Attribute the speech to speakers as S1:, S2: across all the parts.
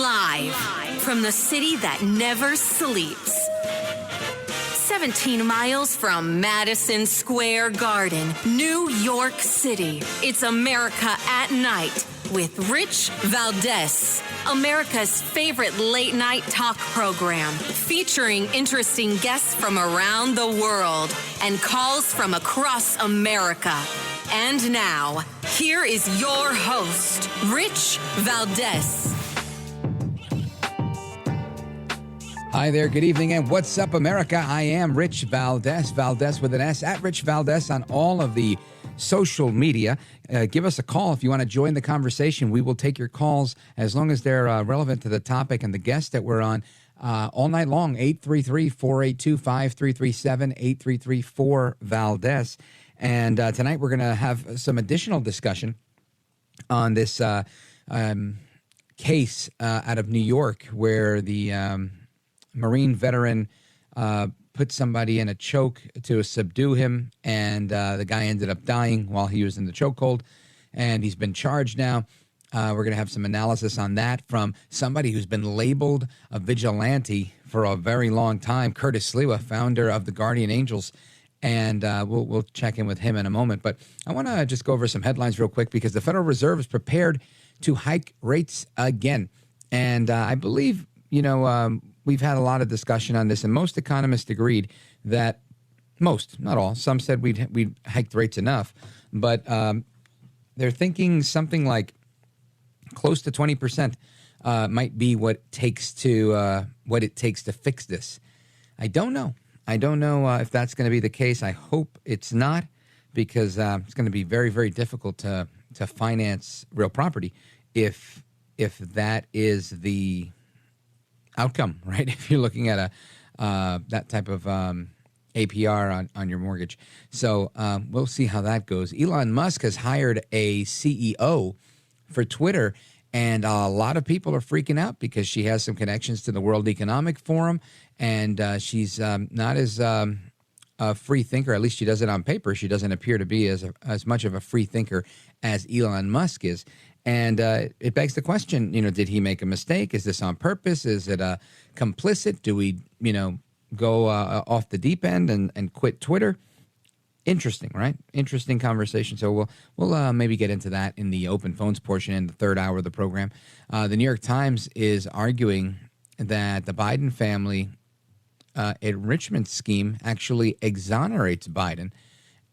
S1: Live from the city that never sleeps. 17 miles from Madison Square Garden, New York City. It's America at Night with Rich Valdez. America's favorite late-night talk program, featuring interesting guests from around the world and calls from across America. And now, here is your host, Rich Valdez.
S2: Hi there, good evening, and what's up, America? I am Rich Valdez, Valdez with an S, at Rich Valdez on all of the social media. Give us a call if you want to join the conversation. We will take your calls as long as they're relevant to the topic and the guest that we're on all night long. 833-482-5337, 833-4-VALDEZ. And tonight we're going to have some additional discussion on this case out of New York where the Marine veteran put somebody in a choke to subdue him, and the guy ended up dying while he was in the chokehold, and he's been charged now. We're going to have some analysis on that from somebody who's been labeled a vigilante for a very long time, Curtis Sliwa, founder of the Guardian Angels, and we'll check in with him in a moment. But I want to just go over some headlines real quick because the Federal Reserve is prepared to hike rates again, and I believe, we've had a lot of discussion on this, and most economists agreed that most, not all, some said we'd hiked rates enough, but they're thinking something like close to 20% might be what it takes to fix this. I don't know if that's going to be the case. I hope it's not, because it's going to be very, very difficult to finance real property if that is the outcome, right? If you're looking at that type of APR on your mortgage. So we'll see how that goes. Elon Musk has hired a CEO for Twitter, and a lot of people are freaking out because she has some connections to the World Economic Forum, and she's not as a free thinker. At least she does it on paper. She doesn't appear to be as much of a free thinker as Elon Musk is. And it begs the question, did he make a mistake? Is this on purpose? Is it complicit? Do we, go off the deep end and quit Twitter? Interesting, right? Interesting conversation. So we'll maybe get into that in the open phones portion in the third hour of the program. The New York Times is arguing that the Biden family enrichment scheme actually exonerates Biden.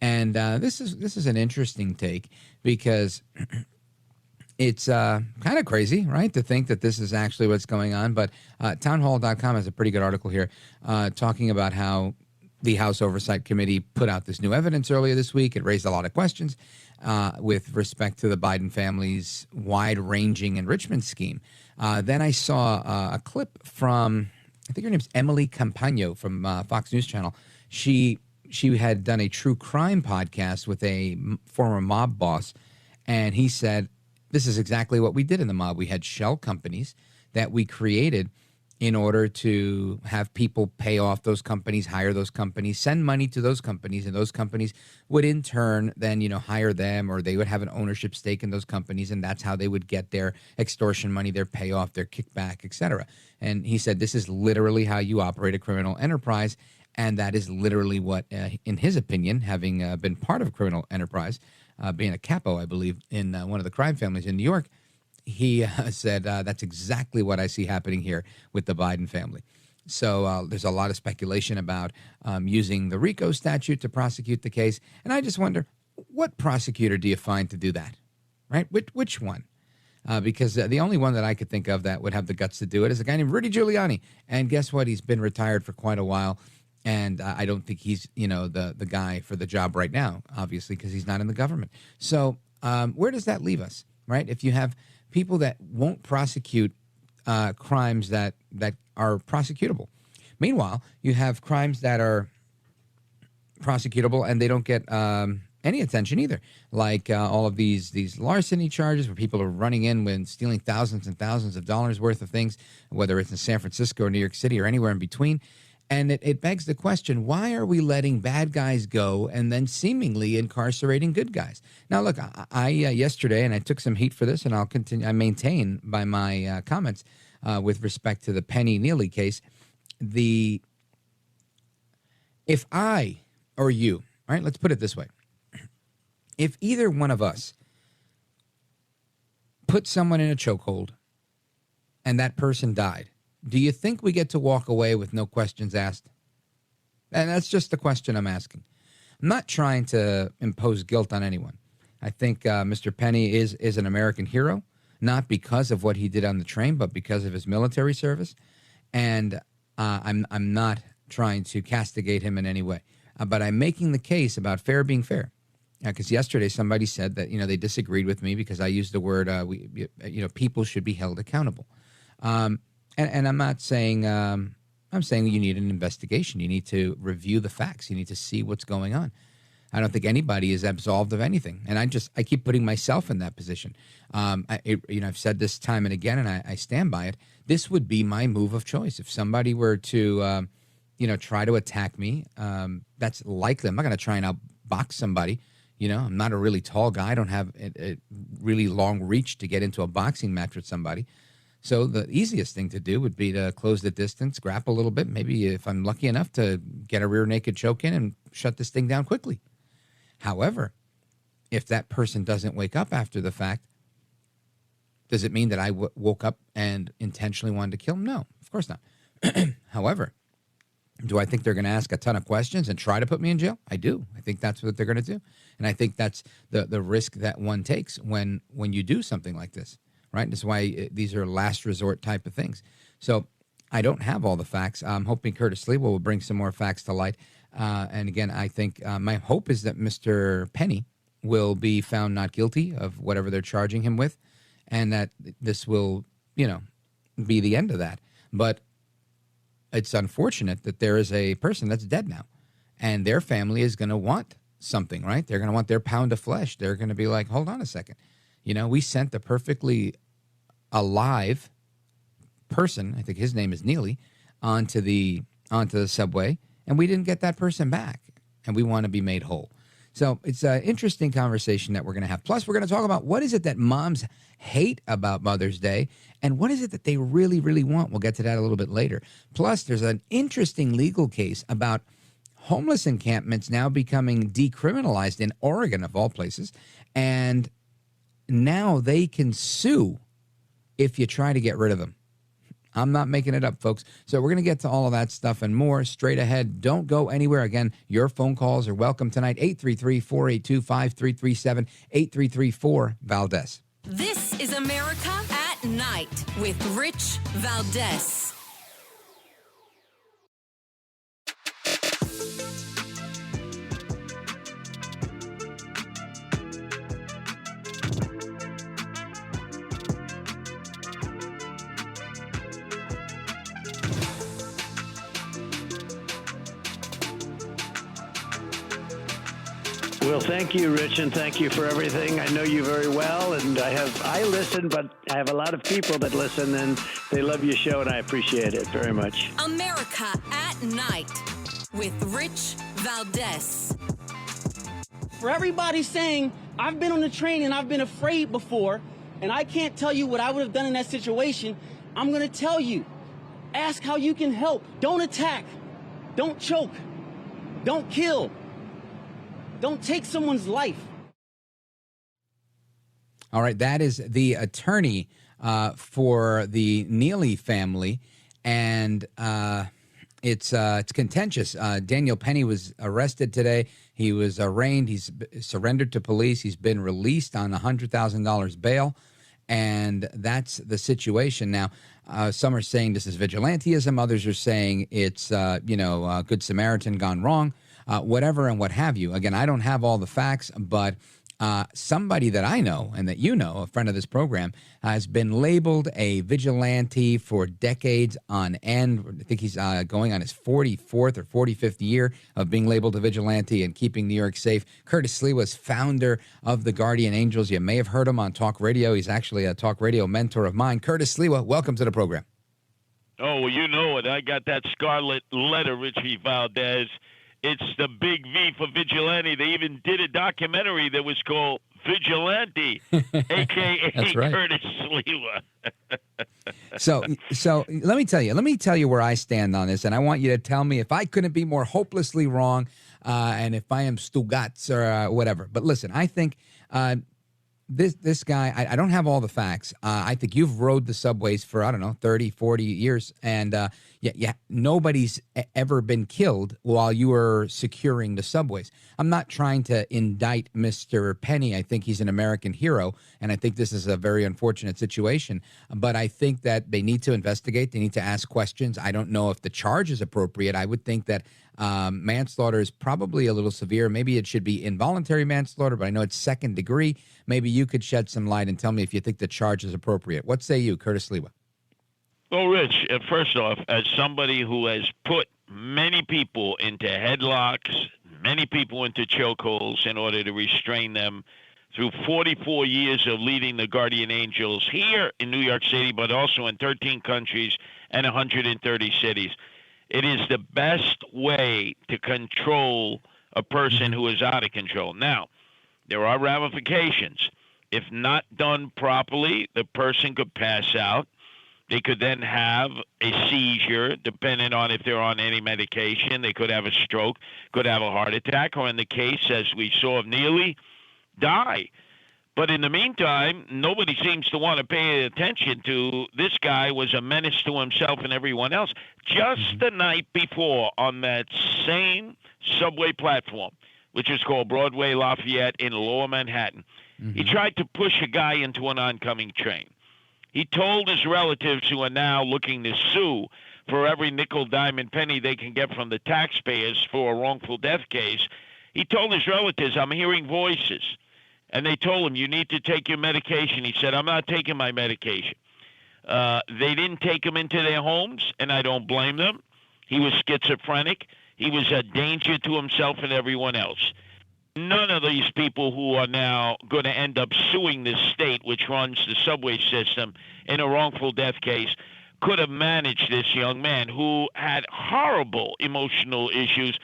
S2: And this is an interesting take because it's kind of crazy, right, to think that this is actually what's going on. But townhall.com has a pretty good article here talking about how the House Oversight Committee put out this new evidence earlier this week. It raised a lot of questions with respect to the Biden family's wide-ranging enrichment scheme. Then I saw a clip from, I think her name's Emily Campagno from Fox News Channel. She had done a true crime podcast with a former mob boss, and he said, this is exactly what we did in the mob. We had shell companies that we created in order to have people pay off those companies, hire those companies, send money to those companies, and those companies would in turn then, hire them, or they would have an ownership stake in those companies, and that's how they would get their extortion money, their payoff, their kickback, etc. And he said, this is literally how you operate a criminal enterprise, and that is literally what, in his opinion, having been part of a criminal enterprise, being a capo, I believe, in one of the crime families in New York, he said, that's exactly what I see happening here with the Biden family. So there's a lot of speculation about using the RICO statute to prosecute the case. And I just wonder, what prosecutor do you find to do that, right? Which one? Because the only one that I could think of that would have the guts to do it is a guy named Rudy Giuliani. And guess what? He's been retired for quite a while. And I don't think he's, the guy for the job right now, obviously, because he's not in the government. So where does that leave us, right? If you have people that won't prosecute crimes that are prosecutable. Meanwhile, you have crimes that are prosecutable and they don't get any attention either, like all of these larceny charges where people are running in when stealing thousands and thousands of dollars worth of things, whether it's in San Francisco or New York City or anywhere in between. And it begs the question, why are we letting bad guys go and then seemingly incarcerating good guys? Now, look, I yesterday, and I took some heat for this, and I'll continue, I maintain by my comments, with respect to the Penny Neely case. If I or you, all right, let's put it this way. If either one of us put someone in a chokehold and that person died, do you think we get to walk away with no questions asked? And that's just the question I'm asking. I'm not trying to impose guilt on anyone. I think Mr. Penny is an American hero, not because of what he did on the train, but because of his military service. And I'm not trying to castigate him in any way. But I'm making the case about fair being fair. Because yesterday somebody said that, they disagreed with me because I used the word, people should be held accountable. And I'm not saying, I'm saying you need an investigation. You need to review the facts. You need to see what's going on. I don't think anybody is absolved of anything. And I keep putting myself in that position. I've said this time and again, and I stand by it. This would be my move of choice. If somebody were to, try to attack me, that's likely. I'm not going to try and outbox somebody. I'm not a really tall guy. I don't have a really long reach to get into a boxing match with somebody. So the easiest thing to do would be to close the distance, grapple a little bit, maybe if I'm lucky enough to get a rear naked choke in and shut this thing down quickly. However, if that person doesn't wake up after the fact, does it mean that I woke up and intentionally wanted to kill him? No, of course not. However, do I think they're going to ask a ton of questions and try to put me in jail? I do. I think that's what they're going to do. And I think that's the risk that one takes when you do something like this, right? That's why these are last resort type of things. So I don't have all the facts. I'm hoping Curtis Sliwa will bring some more facts to light. And again, I think my hope is that Mr. Penny will be found not guilty of whatever they're charging him with, and that this will, be the end of that. But it's unfortunate that there is a person that's dead now, and their family is going to want something, right? They're going to want their pound of flesh. They're going to be like, hold on a second. We sent the perfectly alive person, I think his name is Neely, onto the subway, and we didn't get that person back, and we want to be made whole. So it's an interesting conversation that we're going to have. Plus, we're going to talk about what is it that moms hate about Mother's Day, and what is it that they really, really want. We'll get to that a little bit later. Plus, there's an interesting legal case about homeless encampments now becoming decriminalized in Oregon, of all places, and now they can sue if you try to get rid of them. I'm not making it up, folks. So we're going to get to all of that stuff and more straight ahead. Don't go anywhere. Again, your phone calls are welcome tonight. 833-482-5337, 833-4-VALDEZ.
S1: This is America at Night with Rich Valdez.
S3: Well, thank you, Rich, and thank you for everything. I know you very well, and I listen, but I have a lot of people that listen, and they love your show, and I appreciate it very much.
S1: America at Night with Rich Valdez.
S4: For everybody saying, I've been on the train and I've been afraid before, and I can't tell you what I would have done in that situation, I'm going to tell you. Ask how you can help. Don't attack. Don't choke. Don't kill. Don't take someone's life.
S2: All right, that is the attorney for the Neely family, and it's contentious. Daniel Penny was arrested today. He was arraigned. He's surrendered to police. He's been released on $100,000 bail, and that's the situation now. Some are saying this is vigilantism. Others are saying it's Good Samaritan gone wrong. Whatever and what have you. Again, I don't have all the facts, but somebody that I know and that you know, a friend of this program, has been labeled a vigilante for decades on end. I think he's going on his 44th or 45th year of being labeled a vigilante and keeping New York safe. Curtis Sliwa is founder of the Guardian Angels. You may have heard him on talk radio. He's actually a talk radio mentor of mine. Curtis Sliwa, welcome to the program.
S5: Oh, well, you know it. I got that scarlet letter, Richie Valdez. It's the big V for vigilante. They even did a documentary that was called vigilante, a.k.a.
S2: That's right.
S5: Curtis Sliwa.
S2: So let me tell you where I stand on this, and I want you to tell me if I couldn't be more hopelessly wrong, and if I am Stugatz or whatever. But listen, I think this guy, I don't have all the facts. I think you've rode the subways for, I don't know, 30, 40 years. And nobody's ever been killed while you were securing the subways. I'm not trying to indict Mr. Penny. I think he's an American hero. And I think this is a very unfortunate situation. But I think that they need to investigate. They need to ask questions. I don't know if the charge is appropriate. I would think that manslaughter is probably a little severe. Maybe it should be involuntary manslaughter, but I know it's second degree. Maybe you could shed some light and tell me if you think the charge is appropriate. What say you, Curtis Sliwa?
S5: Well, Rich, first off, as somebody who has put many people into headlocks, many people into chokeholds in order to restrain them through 44 years of leading the Guardian Angels here in New York City, but also in 13 countries and 130 cities, it is the best way to control a person who is out of control. Now, there are ramifications. If not done properly, the person could pass out. They could then have a seizure, depending on if they're on any medication. They could have a stroke, could have a heart attack, or in the case, as we saw of Neely, die. But in the meantime, nobody seems to want to pay attention to this guy was a menace to himself and everyone else. Just the night before, on that same subway platform, which is called Broadway Lafayette in Lower Manhattan, he tried to push a guy into an oncoming train. He told his relatives, who are now looking to sue for every nickel, dime, and penny they can get from the taxpayers for a wrongful death case, he told his relatives, I'm hearing voices. And they told him, you need to take your medication. He said, I'm not taking my medication. They didn't take him into their homes, and I don't blame them. He was schizophrenic. He was a danger to himself and everyone else. None of these people who are now going to end up suing the state, which runs the subway system, in a wrongful death case, could have managed this young man who had horrible emotional issues,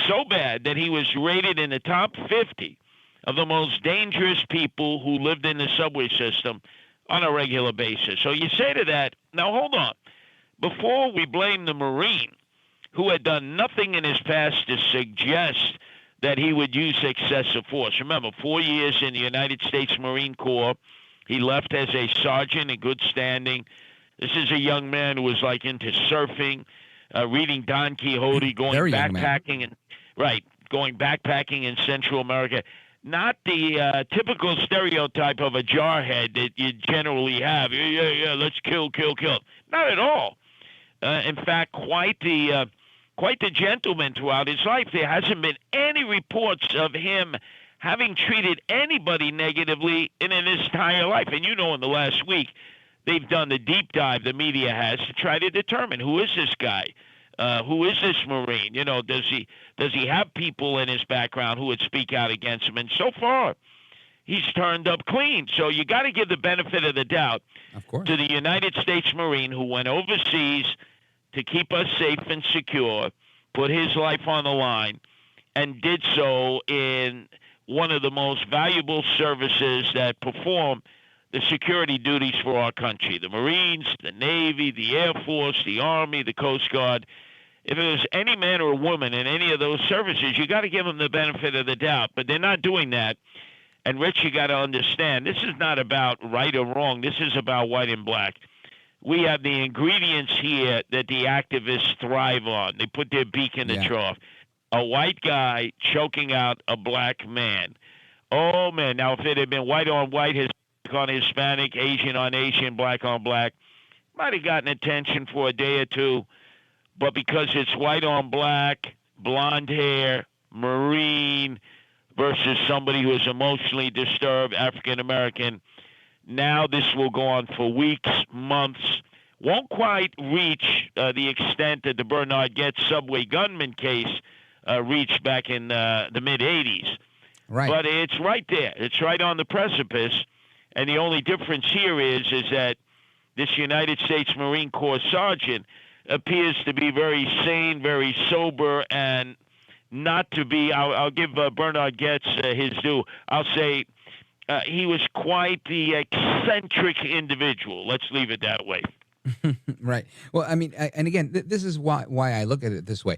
S5: so bad that he was rated in the top 50 of the most dangerous people who lived in the subway system on a regular basis. So you say to that, now hold on. Before we blame the Marine, who had done nothing in his past to suggest that he would use excessive force. Remember, 4 years in the United States Marine Corps. He left as a sergeant in good standing. This is a young man who was like into surfing, reading Don Quixote, going backpacking, going backpacking in Central America. Not the typical stereotype of a jarhead that you generally have. Yeah, let's kill. Not at all. In fact, quite the gentleman throughout his life. There hasn't been any reports of him having treated anybody negatively in his entire life. And you know, in the last week, they've done the deep dive, the media has, to try to determine who is this guy. Who is this Marine? You know, does he have people in his background who would speak out against him? And so far, he's turned up clean. So you got to give the benefit of the doubt to the United States Marine who went overseas to keep us safe and secure, put his life on the line, and did so in one of the most valuable services that perform the security duties for our country. The Marines, the Navy, the Air Force, the Army, the Coast Guard. If it was any man or woman in any of those services, you got to give them the benefit of the doubt. But they're not doing that. And, Rich, you got to understand, this is not about right or wrong. This is about white and black. We have the ingredients here that the activists thrive on. They put their beak in the trough. A white guy choking out a black man. Oh, man. Now, if it had been white on white, Hispanic on Hispanic, Asian on Asian, black on black, might have gotten attention for a day or two. But because it's white on black, blonde hair, Marine, versus somebody who is emotionally disturbed, African-American, now this will go on for weeks, months. Won't quite reach the extent that the Bernard Goetz subway gunman case reached back in the mid-'80s. Right. But it's right there. It's right on the precipice. And the only difference here is that this United States Marine Corps sergeant appears to be very sane, very sober, and not to be, I'll give Bernard Goetz his due. I'll say he was quite the eccentric individual. Let's leave it that way.
S2: Right. Well, I mean, and again, this is why I look at it this way.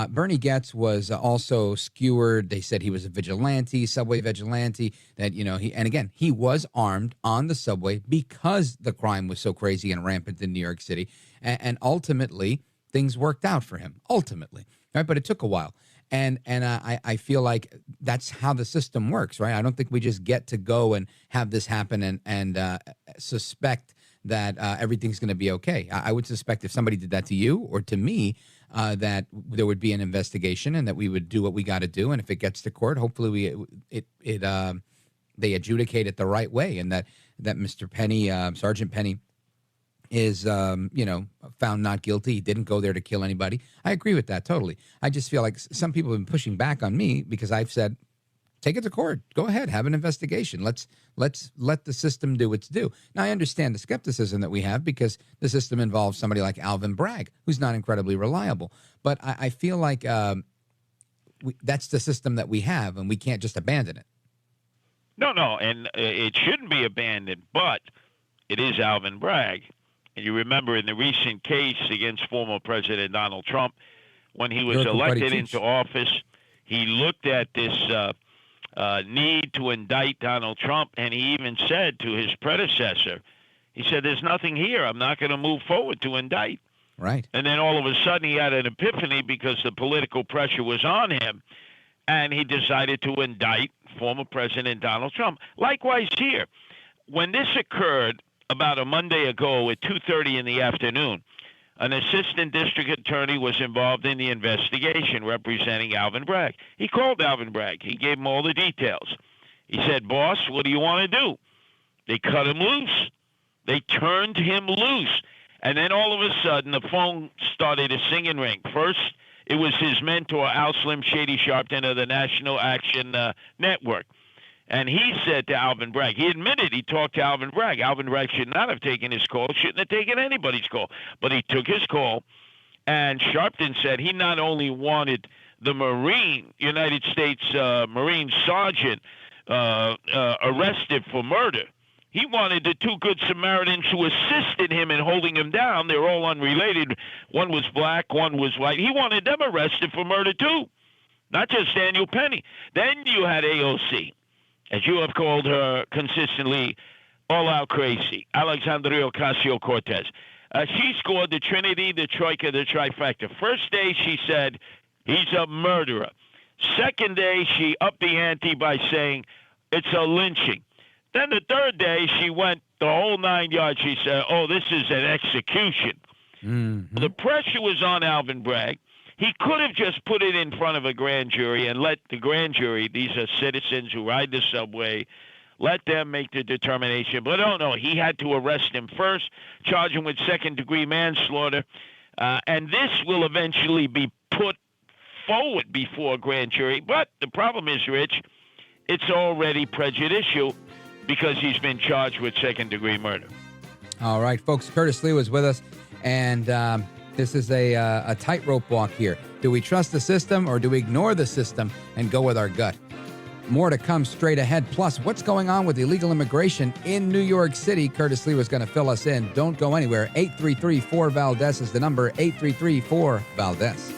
S2: Bernie Goetz was also skewered. They said he was a vigilante, subway vigilante. That he was armed on the subway because the crime was so crazy and rampant in New York City, and ultimately things worked out for him. Ultimately, right? But it took a while. And I feel like that's how the system works, right? I don't think we just get to go and have this happen and suspect that everything's going to be okay. I would suspect if somebody did that to you or to me, that there would be an investigation and that we would do what we got to do. And if it gets to court, hopefully they adjudicate it the right way, and that Mr. Penny, Sergeant Penny, is found not guilty. He didn't go there to kill anybody. I agree with that totally. I just feel like some people have been pushing back on me because I've said, take it to court. Go ahead, have an investigation. Let's let the system do its due. Now, I understand the skepticism that we have because the system involves somebody like Alvin Bragg, who's not incredibly reliable. But I feel like that's the system that we have, and we can't just abandon it.
S5: No, and it shouldn't be abandoned, but it is Alvin Bragg. And you remember in the recent case against former President Donald Trump, when he was elected into office, he looked at this need to indict Donald Trump, and he even said to his predecessor, he said, there's nothing here. I'm not going to move forward to indict.
S2: Right.
S5: And then all of a sudden he had an epiphany because the political pressure was on him, and he decided to indict former President Donald Trump. Likewise here. When this occurred about a Monday ago at 2:30 in the afternoon, an assistant district attorney was involved in the investigation representing Alvin Bragg. He called Alvin Bragg. He gave him all the details. He said, boss, what do you want to do? They cut him loose. They turned him loose. And then all of a sudden, the phone started to sing and ring. First, it was his mentor, Al Slim Shady Sharpton of the National Action Network. And he said to Alvin Bragg, he admitted he talked to Alvin Bragg. Alvin Bragg should not have taken his call, shouldn't have taken anybody's call. But he took his call, and Sharpton said he not only wanted the United States Marine Sergeant arrested for murder, he wanted the two good Samaritans who assisted him in holding him down. They're all unrelated. One was black, one was white. He wanted them arrested for murder too, not just Daniel Penny. Then you had AOC, as you have called her consistently, all-out crazy, Alexandria Ocasio-Cortez. She scored the Trinity, the Troika, the Trifecta. First day, she said, he's a murderer. Second day, she upped the ante by saying, it's a lynching. Then the third day, she went the whole 9 yards. She said, oh, this is an execution. Mm-hmm. The pressure was on Alvin Bragg. He could have just put it in front of a grand jury and let the grand jury, these are citizens who ride the subway, let them make the determination. But no, he had to arrest him first, charge him with second-degree manslaughter, and this will eventually be put forward before a grand jury. But the problem is, Rich, it's already prejudicial because he's been charged with second-degree murder.
S2: All right, folks, Curtis Sliwa is with us, and this is a tightrope walk here. Do we trust the system or do we ignore the system and go with our gut? More to come straight ahead. Plus, what's going on with illegal immigration in New York City? Curtis Sliwa is going to fill us in. Don't go anywhere. 833-4-VALDEZ is the number. 833-4-VALDEZ.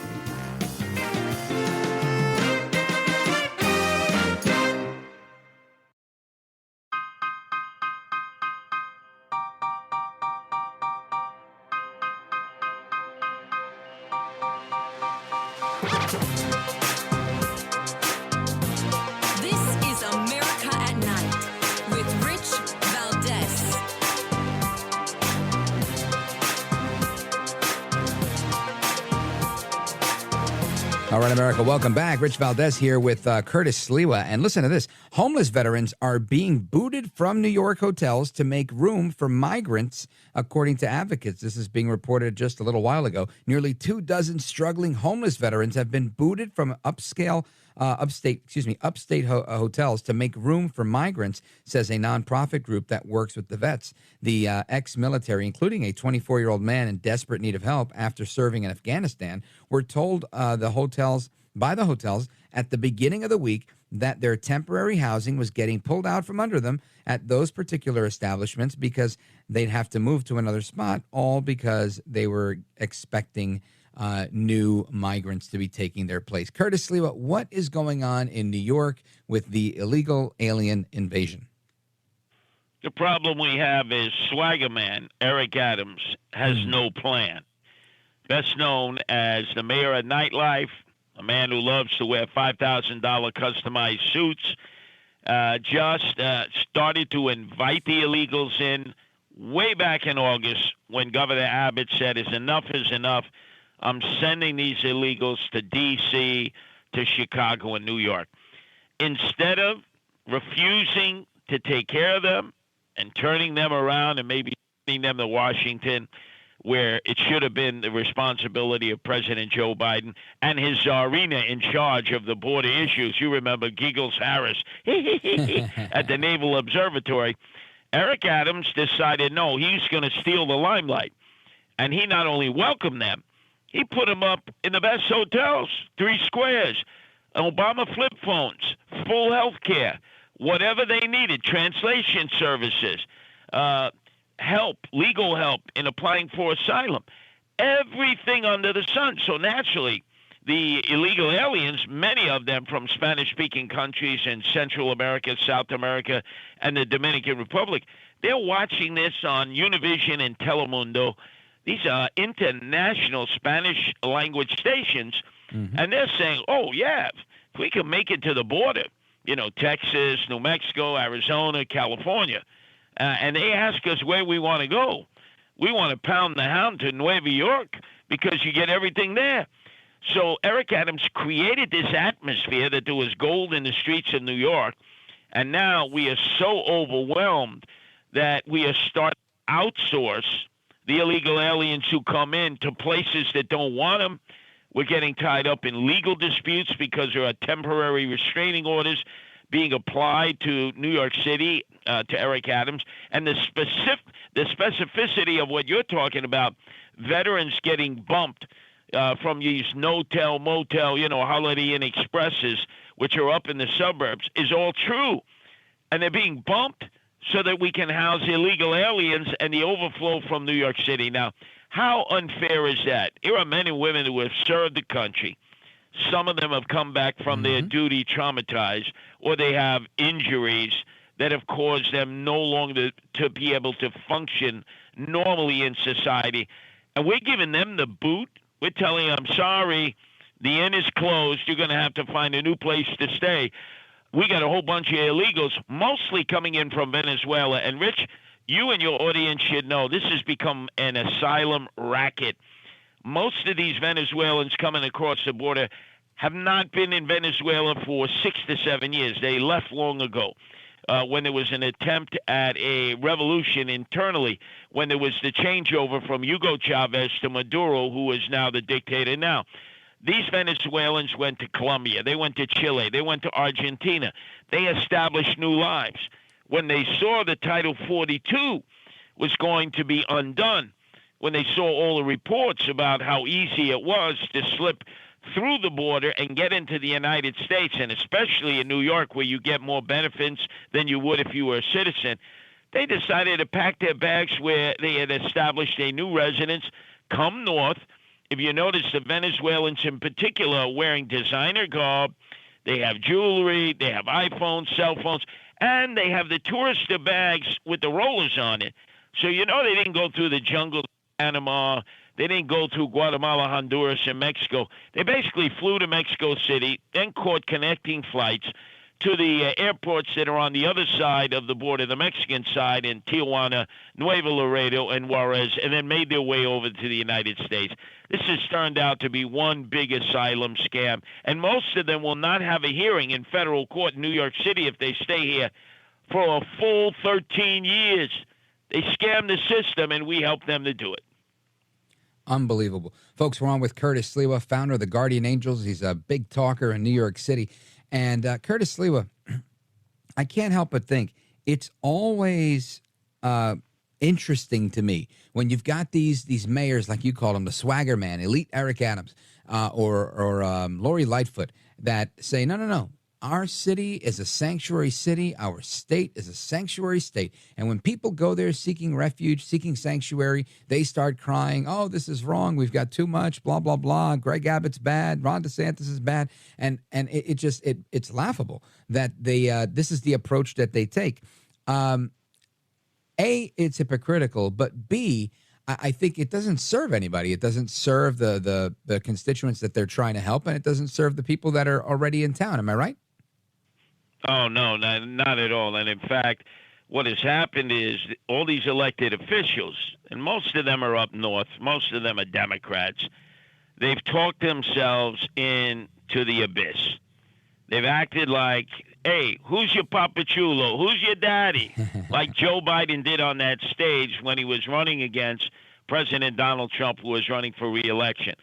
S2: All right, America, welcome back. Rich Valdez here with Curtis Sliwa. And listen to this. Homeless veterans are being booted from New York hotels to make room for migrants, according to advocates. This is being reported just a little while ago. Nearly 24 struggling homeless veterans have been booted from upstate hotels to make room for migrants, says a nonprofit group that works with the vets. The ex-military, including a 24-year-old man in desperate need of help after serving in Afghanistan, were told by the hotels at the beginning of the week that their temporary housing was getting pulled out from under them at those particular establishments because they'd have to move to another spot, all because they were expecting new migrants to be taking their place. Curtis Sliwa, what is going on in New York with the illegal alien invasion?
S5: The problem we have is Swagger Man, Eric Adams, has no plan. Best known as the mayor of nightlife, a man who loves to wear $5,000 customized suits, just started to invite the illegals in way back in August when Governor Abbott said, enough is enough. I'm sending these illegals to D.C., to Chicago, and New York. Instead of refusing to take care of them and turning them around and maybe sending them to Washington, where it should have been the responsibility of President Joe Biden and his czarina in charge of the border issues. You remember Giggles Harris at the Naval Observatory. Eric Adams decided, no, he's going to steal the limelight. And he not only welcomed them, he put them up in the best hotels, 3 squares, Obama flip phones, full health care, whatever they needed, translation services, help, legal help in applying for asylum, everything under the sun. So naturally, the illegal aliens, many of them from Spanish-speaking countries in Central America, South America, and the Dominican Republic, they're watching this on Univision and Telemundo. These are international Spanish language stations, and they're saying, oh, yeah, if we can make it to the border, Texas, New Mexico, Arizona, California, and they ask us where we want to go. We want to pound the hound to Nueva York because you get everything there. So Eric Adams created this atmosphere that there was gold in the streets of New York, and now we are so overwhelmed that we are starting to outsource the illegal aliens who come in to places that don't want them. We're getting tied up in legal disputes because there are temporary restraining orders being applied to New York City, to Eric Adams, and the specificity of what you're talking about, veterans getting bumped from these no-tell, motel, Holiday Inn Expresses, which are up in the suburbs, is all true. And they're being bumped so that we can house illegal aliens and the overflow from New York City. Now, how unfair is that? Here are men and women who have served the country. Some of them have come back from their duty traumatized, or they have injuries that have caused them no longer to be able to function normally in society. And we're giving them the boot. We're telling them, I'm sorry, the inn is closed. You're going to have to find a new place to stay. We got a whole bunch of illegals, mostly coming in from Venezuela. And, Rich, you and your audience should know this has become an asylum racket. Most of these Venezuelans coming across the border have not been in Venezuela for 6 to 7 years. They left long ago. When there was an attempt at a revolution internally, when there was the changeover from Hugo Chavez to Maduro, who is now the dictator now. These Venezuelans went to Colombia. They went to Chile. They went to Argentina. They established new lives. When they saw the Title 42 was going to be undone, when they saw all the reports about how easy it was to slip through the border and get into the United States, and especially in New York where you get more benefits than you would if you were a citizen, they decided to pack their bags where they had established a new residence, come north. If you notice, the Venezuelans in particular are wearing designer garb. They have jewelry, they have iPhones, cell phones, and they have the tourista bags with the rollers on it. So they didn't go through the jungle of Panama. They didn't go through Guatemala, Honduras, and Mexico. They basically flew to Mexico City, then caught connecting flights to the airports that are on the other side of the border, the Mexican side, in Tijuana, Nuevo Laredo, and Juarez, and then made their way over to the United States. This has turned out to be one big asylum scam, and most of them will not have a hearing in federal court in New York City if they stay here for a full 13 years. They scam the system, and we help them to do it.
S2: Unbelievable. Folks, we're on with Curtis Sliwa, founder of the Guardian Angels. He's a big talker in New York City. And Curtis Sliwa, I can't help but think it's always interesting to me when you've got these mayors, like you call them, the swagger man, elite Eric Adams, or Lori Lightfoot, that say, no, our city is a sanctuary city. Our state is a sanctuary state. And when people go there seeking refuge, seeking sanctuary, they start crying, oh, this is wrong. We've got too much, blah, blah, blah. Greg Abbott's bad. Ron DeSantis is bad. And it's laughable that this is the approach that they take. A, it's hypocritical, but B, I think it doesn't serve anybody. It doesn't serve the constituents that they're trying to help, and it doesn't serve the people that are already in town. Am I right?
S5: Oh, no, not at all. And in fact, what has happened is all these elected officials, and most of them are up north, most of them are Democrats, they've talked themselves into the abyss. They've acted like, hey, who's your Papa Chulo? Who's your daddy? Like Joe Biden did on that stage when he was running against President Donald Trump, who was running for re-election.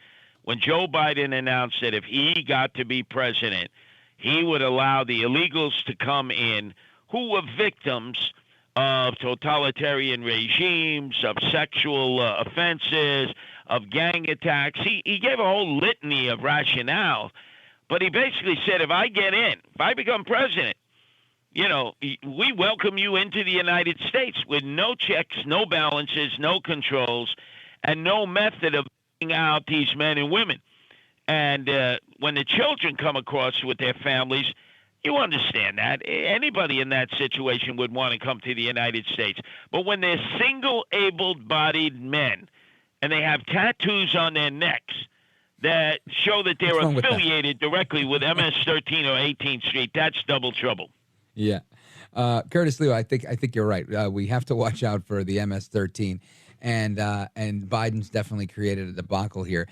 S5: When Joe Biden announced that if he got to be president, he would allow the illegals to come in who were victims of totalitarian regimes, of sexual offenses, of gang attacks. He gave a whole litany of rationale. But he basically said, if I get in, if I become president, we welcome you into the United States with no checks, no balances, no controls, and no method of getting out these men and women. And when the children come across with their families, you understand that. Anybody in that situation would want to come to the United States. But when they're single able-bodied men and they have tattoos on their necks that show that they're affiliated directly with MS-13 or 18th Street, that's double trouble.
S2: Yeah. Curtis Sliwa, I think you're right. We have to watch out for the MS-13, and Biden's definitely created a debacle here.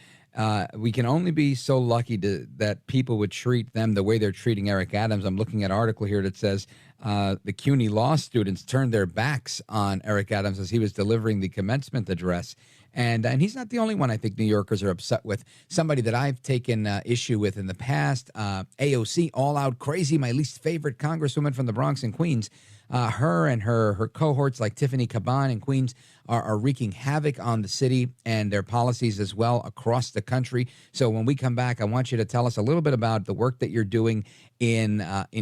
S2: We can only be so lucky that people would treat them the way they're treating Eric Adams. I'm looking at an article here that says the CUNY law students turned their backs on Eric Adams as he was delivering the commencement address. And he's not the only one I think New Yorkers are upset with. Somebody that I've taken issue with in the past, AOC, all out crazy, my least favorite congresswoman from the Bronx and Queens. Her and her cohorts like Tiffany Caban in Queens are wreaking havoc on the city and their policies as well across the country. So when we come back, I want you to tell us a little bit about the work that you're doing in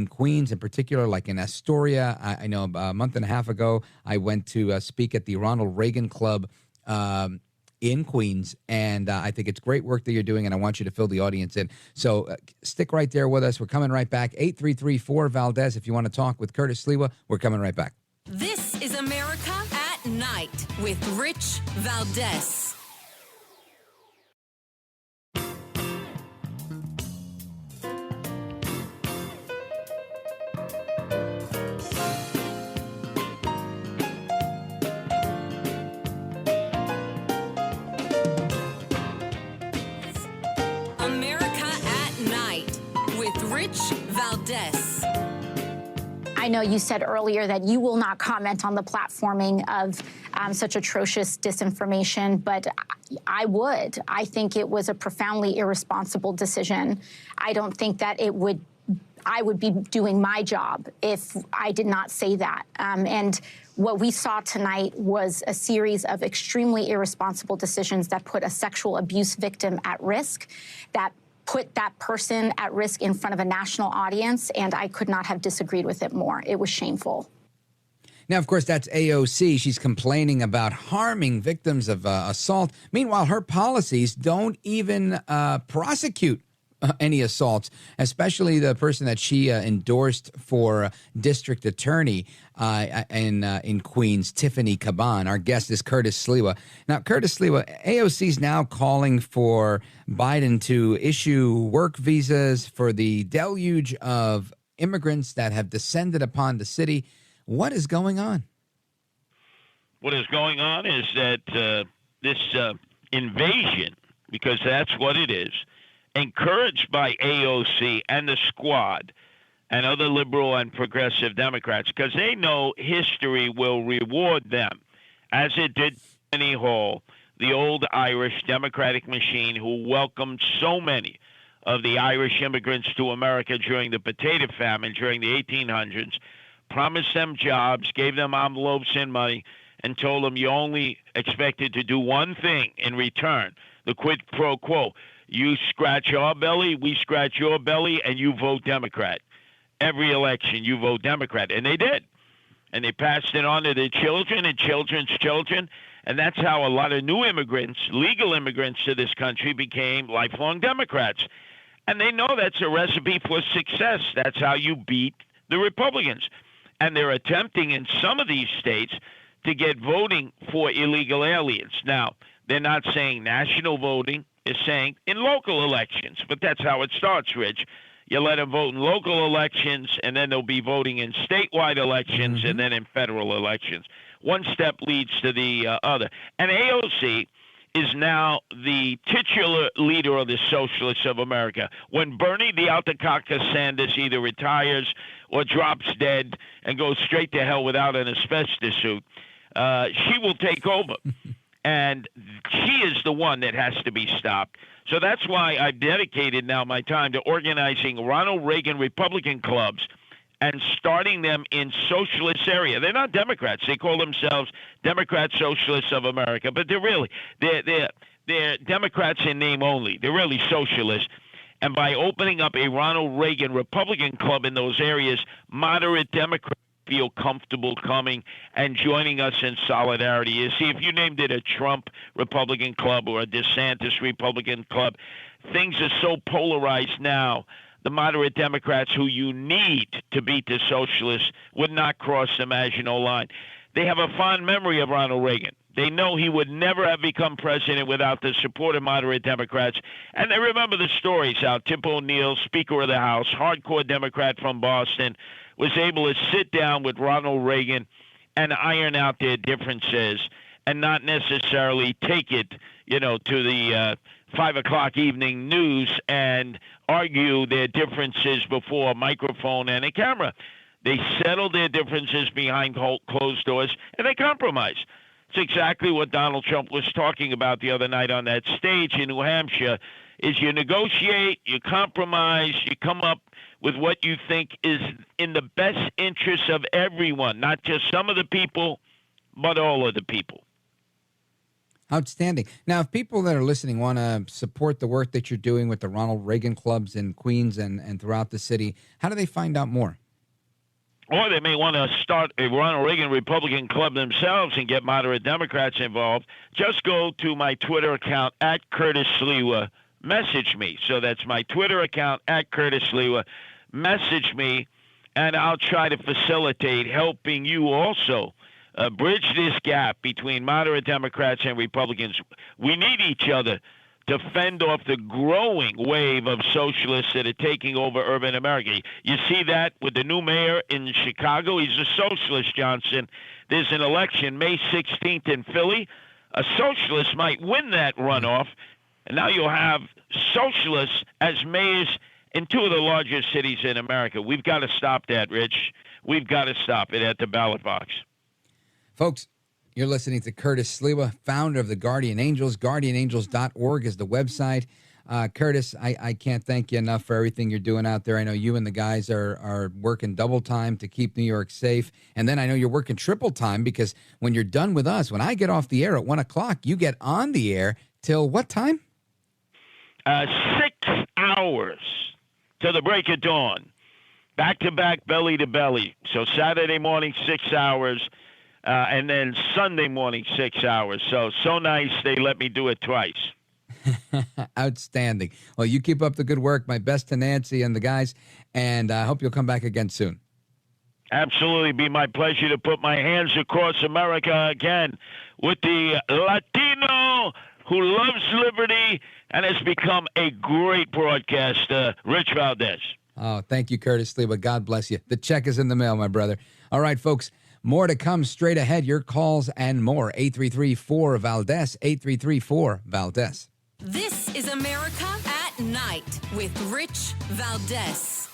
S2: Queens in particular, like in Astoria. I know a month and a half ago, I went to speak at the Ronald Reagan Club in Queens, and I think it's great work that you're doing, and I want you to fill the audience in. So stick right there with us. We're coming right back. 833-4-VALDEZ if you want to talk with Curtis Sliwa. We're coming right back.
S1: This is America at Night with Rich Valdez. Valdez.
S6: I know you said earlier that you will not comment on the platforming of such atrocious disinformation, but I would. I think it was a profoundly irresponsible decision. I don't think that I would be doing my job if I did not say that. And what we saw tonight was a series of extremely irresponsible decisions that put a sexual abuse victim at risk, that put that person at risk in front of a national audience, and I could not have disagreed with it more. It was shameful.
S2: Now, of course, that's AOC. She's complaining about harming victims of assault. Meanwhile, her policies don't even prosecute any assaults, especially the person that she endorsed for district attorney in Queens, Tiffany Caban. Our guest is Curtis Sliwa. Now, Curtis Sliwa, AOC is now calling for Biden to issue work visas for the deluge of immigrants that have descended upon the city. What is going on?
S5: What is going on is that this invasion, because that's what it is, encouraged by AOC and the squad and other liberal and progressive Democrats, because they know history will reward them, as it did Annie Hall, the old Irish Democratic machine who welcomed so many of the Irish immigrants to America during the potato famine during the 1800s, promised them jobs, gave them envelopes and money, and told them you only expected to do one thing in return, the quid pro quo. You scratch our belly, we scratch your belly, and you vote Democrat. every election you vote Democrat. And they did. And they passed it on to their children and children's children. And that's how a lot of new immigrants, legal immigrants to this country, became lifelong Democrats. And they know that's a recipe for success. That's how you beat the Republicans. And they're attempting in some of these states to get voting for illegal aliens. Now, they're not saying national voting. They're saying in local elections. But that's how it starts, Rich. You let them vote in local elections, and then they'll be voting in statewide elections, and then in federal elections. One step leads to the other. And AOC is now the titular leader of the Socialists of America. When Bernie the Altacaca Sanders either retires or drops dead and goes straight to hell without an asbestos suit, she will take over. And she is the one that has to be stopped. So that's why I've dedicated now my time to organizing Ronald Reagan Republican clubs and starting them in socialist area. They're not Democrats. They call themselves Democrat Socialists of America, but they're Democrats in name only. They're really socialists. And by opening up a Ronald Reagan Republican club in those areas, moderate Democrats feel comfortable coming and joining us in solidarity. You see, if you named it a Trump Republican club or a DeSantis Republican club, things are so polarized now. The moderate Democrats who you need to beat the socialists would not cross the Maginot Line. They have a fond memory of Ronald Reagan. They know he would never have become president without the support of moderate Democrats. And they remember the stories how Tip O'Neill, Speaker of the House, hardcore Democrat from Boston, was able to sit down with Ronald Reagan and iron out their differences and not necessarily take it, to the 5 o'clock evening news and argue their differences before a microphone and a camera. They settled their differences behind closed doors, and they compromised. It's exactly what Donald Trump was talking about the other night on that stage in New Hampshire, is you negotiate, you compromise, you come up with what you think is in the best interest of everyone, not just some of the people, but all of the people.
S2: Outstanding. Now, if people that are listening want to support the work that you're doing with the Ronald Reagan clubs in Queens and throughout the city, how do they find out more?
S5: Or they may want to start a Ronald Reagan Republican club themselves and get moderate Democrats involved. Just go to my Twitter account, @CurtisSliwa. Message me. So that's my Twitter account, @CurtisSliwa. Message me, and I'll try to facilitate helping you also bridge this gap between moderate Democrats and Republicans. We need each other to fend off the growing wave of socialists that are taking over urban America. You see that with the new mayor in Chicago. He's a socialist, Johnson. There's an election May 16th in Philly. A socialist might win that runoff, and now you'll have socialists as mayors in two of the largest cities in America. We've got to stop that, Rich. We've got to stop it at the ballot box.
S2: Folks, you're listening to Curtis Sliwa, founder of the Guardian Angels. GuardianAngels.org is the website. Curtis, I can't thank you enough for everything you're doing out there. I know you and the guys are working double time to keep New York safe. And then I know you're working triple time because when you're done with us, when I get off the air at 1 o'clock, you get on the air till what time?
S5: 6 hours till the break of dawn. Back to back, belly to belly. So Saturday morning, 6 hours. And then Sunday morning, 6 hours. So nice they let me do it twice.
S2: Outstanding. Well, you keep up the good work. My best to Nancy and the guys, and I hope you'll come back again soon.
S5: Absolutely. Be my pleasure to put my hands across America again with the Latino who loves liberty and has become a great broadcaster, Rich Valdez.
S2: Oh, thank you, Curtis Sliwa. God bless you. The check is in the mail, my brother. All right, folks. More to come straight ahead. Your calls and more. 833-4-VALDEZ. 833-4-VALDEZ.
S1: This is America at Night with Rich Valdez.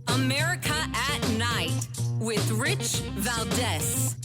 S1: America at Night with Rich Valdez.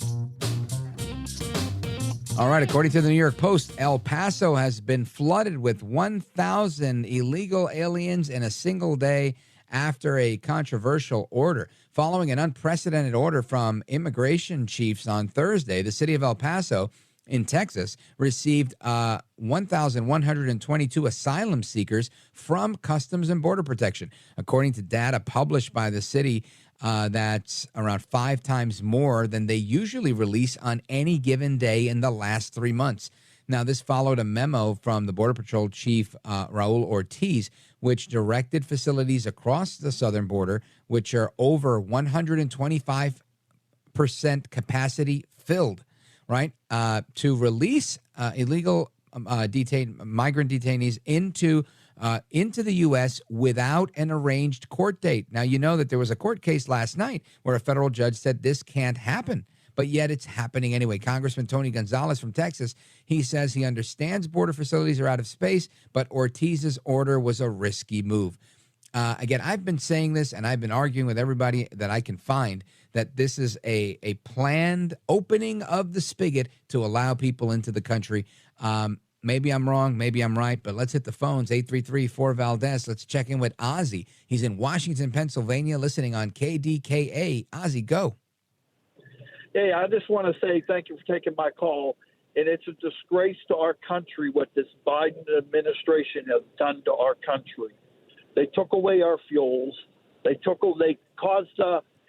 S2: All right, according to the New York Post, El Paso has been flooded with 1,000 illegal aliens in a single day after a controversial order. Following an unprecedented order from immigration chiefs on Thursday, the city of El Paso in Texas received 1,122 asylum seekers from Customs and Border Protection. According to data published by the city, that's around 5 times more than they usually release on any given day in the last 3 months. Now, this followed a memo from the Border Patrol Chief Raul Ortiz, which directed facilities across the southern border, which are over 125% capacity filled, right, to release illegal migrant detainees into the U.S. without an arranged court date. Now, you know that there was a court case last night where a federal judge said this can't happen, but yet it's happening anyway. Congressman Tony Gonzalez from Texas, he says he understands border facilities are out of space, but Ortiz's order was a risky move. Again, I've been saying this, and I've been arguing with everybody that I can find that this is a planned opening of the spigot to allow people into the country. Maybe I'm wrong, maybe I'm right, but let's hit the phones, 833-4-VALDEZ. Let's check in with Ozzy. He's in Washington, Pennsylvania, listening on KDKA. Ozzy, go.
S7: Hey, I just want to say thank you for taking my call. And it's a disgrace to our country what this Biden administration has done to our country. They took away our fuels. They caused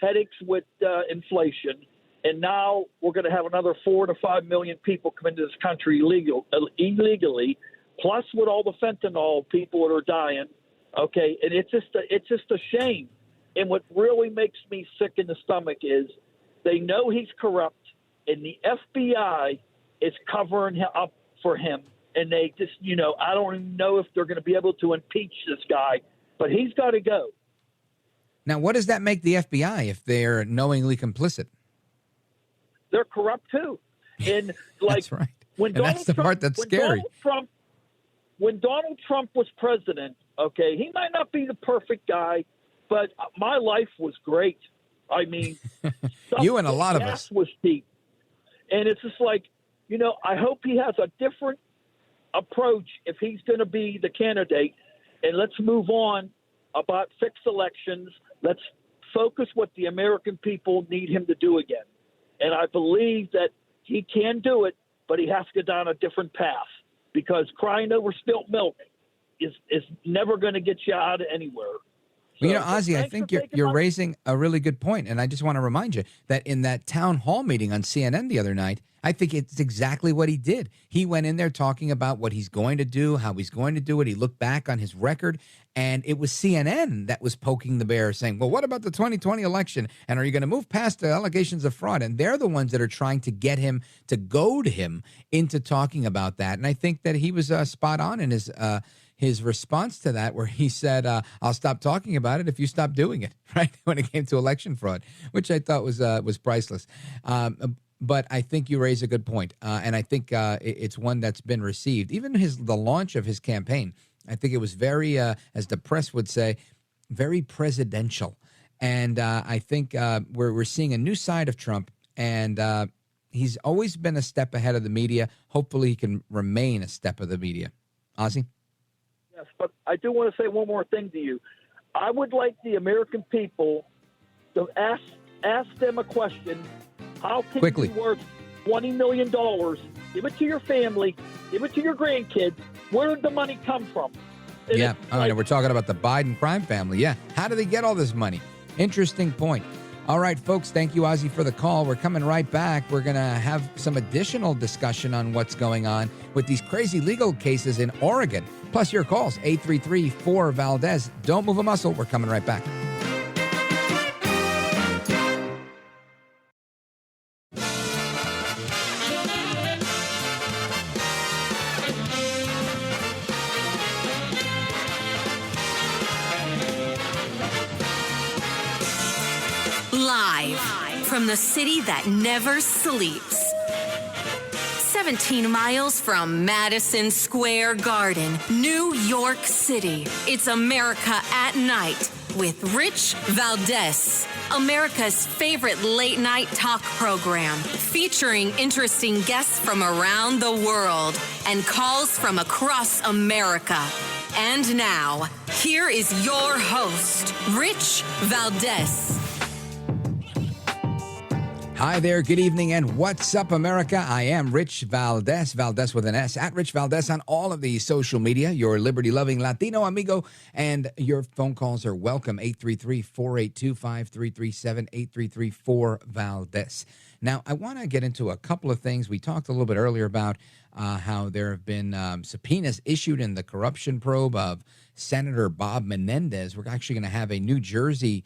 S7: headaches with inflation. And now we're going to have another 4 to 5 million people come into this country illegally, plus with all the fentanyl people that are dying. Okay, and it's just a shame. And what really makes me sick in the stomach is they know he's corrupt, and the FBI is covering up for him. And they just, I don't even know if they're going to be able to impeach this guy, but he's got to go.
S2: Now, what does that make the FBI if they're knowingly complicit?
S7: They're corrupt too. And
S2: that's right. That's the part that's scary.
S7: When Donald Trump was president, okay, he might not be the perfect guy, but my life was great. I mean,
S2: you and a lot of us
S7: was cheap. And it's just like, I hope he has a different approach if he's going to be the candidate. And let's move on about fixed elections. Let's focus what the American people need him to do again. And I believe that he can do it, but he has to go down a different path, because crying over spilt milk is never going to get you out of anywhere.
S2: Well, Ozzy, I think you're raising a really good point, and I just want to remind you that in that town hall meeting on CNN the other night, I think it's exactly what he did. He went in there talking about what he's going to do, how he's going to do it. He looked back on his record, and it was CNN that was poking the bear, saying, well, what about the 2020 election? And are you going to move past the allegations of fraud? And they're the ones that are trying to get him, to goad him into talking about that. And I think that he was spot on in his response to that, where he said, I'll stop talking about it if you stop doing it, right, when it came to election fraud, which I thought was priceless. But I think you raise a good point, and I think it's one that's been received. Even the launch of his campaign, I think it was very, as the press would say, very presidential. And I think we're seeing a new side of Trump, and he's always been a step ahead of the media. Hopefully he can remain a step of the media. Ozzy?
S7: Yes, but I do want to say one more thing to you. I would like the American people to ask them a question. How can
S2: Quickly.
S7: you be worth $20 million? Give it to your family. Give it to your grandkids. Where did the money come from? And
S2: yeah, we're talking about the Biden crime family. Yeah, how do they get all this money? Interesting point. All right, folks, thank you, Ozzy, for the call. We're coming right back. We're going to have some additional discussion on what's going on with these crazy legal cases in Oregon. Plus your calls, 833-4-VALDEZ. Don't move a muscle. We're coming right back.
S1: Live from the city that never sleeps. 17 miles from Madison Square Garden, New York City. It's America at Night with Rich Valdez, America's favorite late night talk program, featuring interesting guests from around the world and calls from across America. And now, here is your host, Rich Valdez.
S2: Hi there, good evening, and what's up, America? I am Rich Valdez, Valdez with an S, at Rich Valdez on all of the social media, your liberty-loving Latino amigo, and your phone calls are welcome, 833-482-5337, 833-4-VALDEZ. Now, I want to get into a couple of things. We talked a little bit earlier about how there have been subpoenas issued in the corruption probe of Senator Bob Menendez. We're actually going to have a New Jersey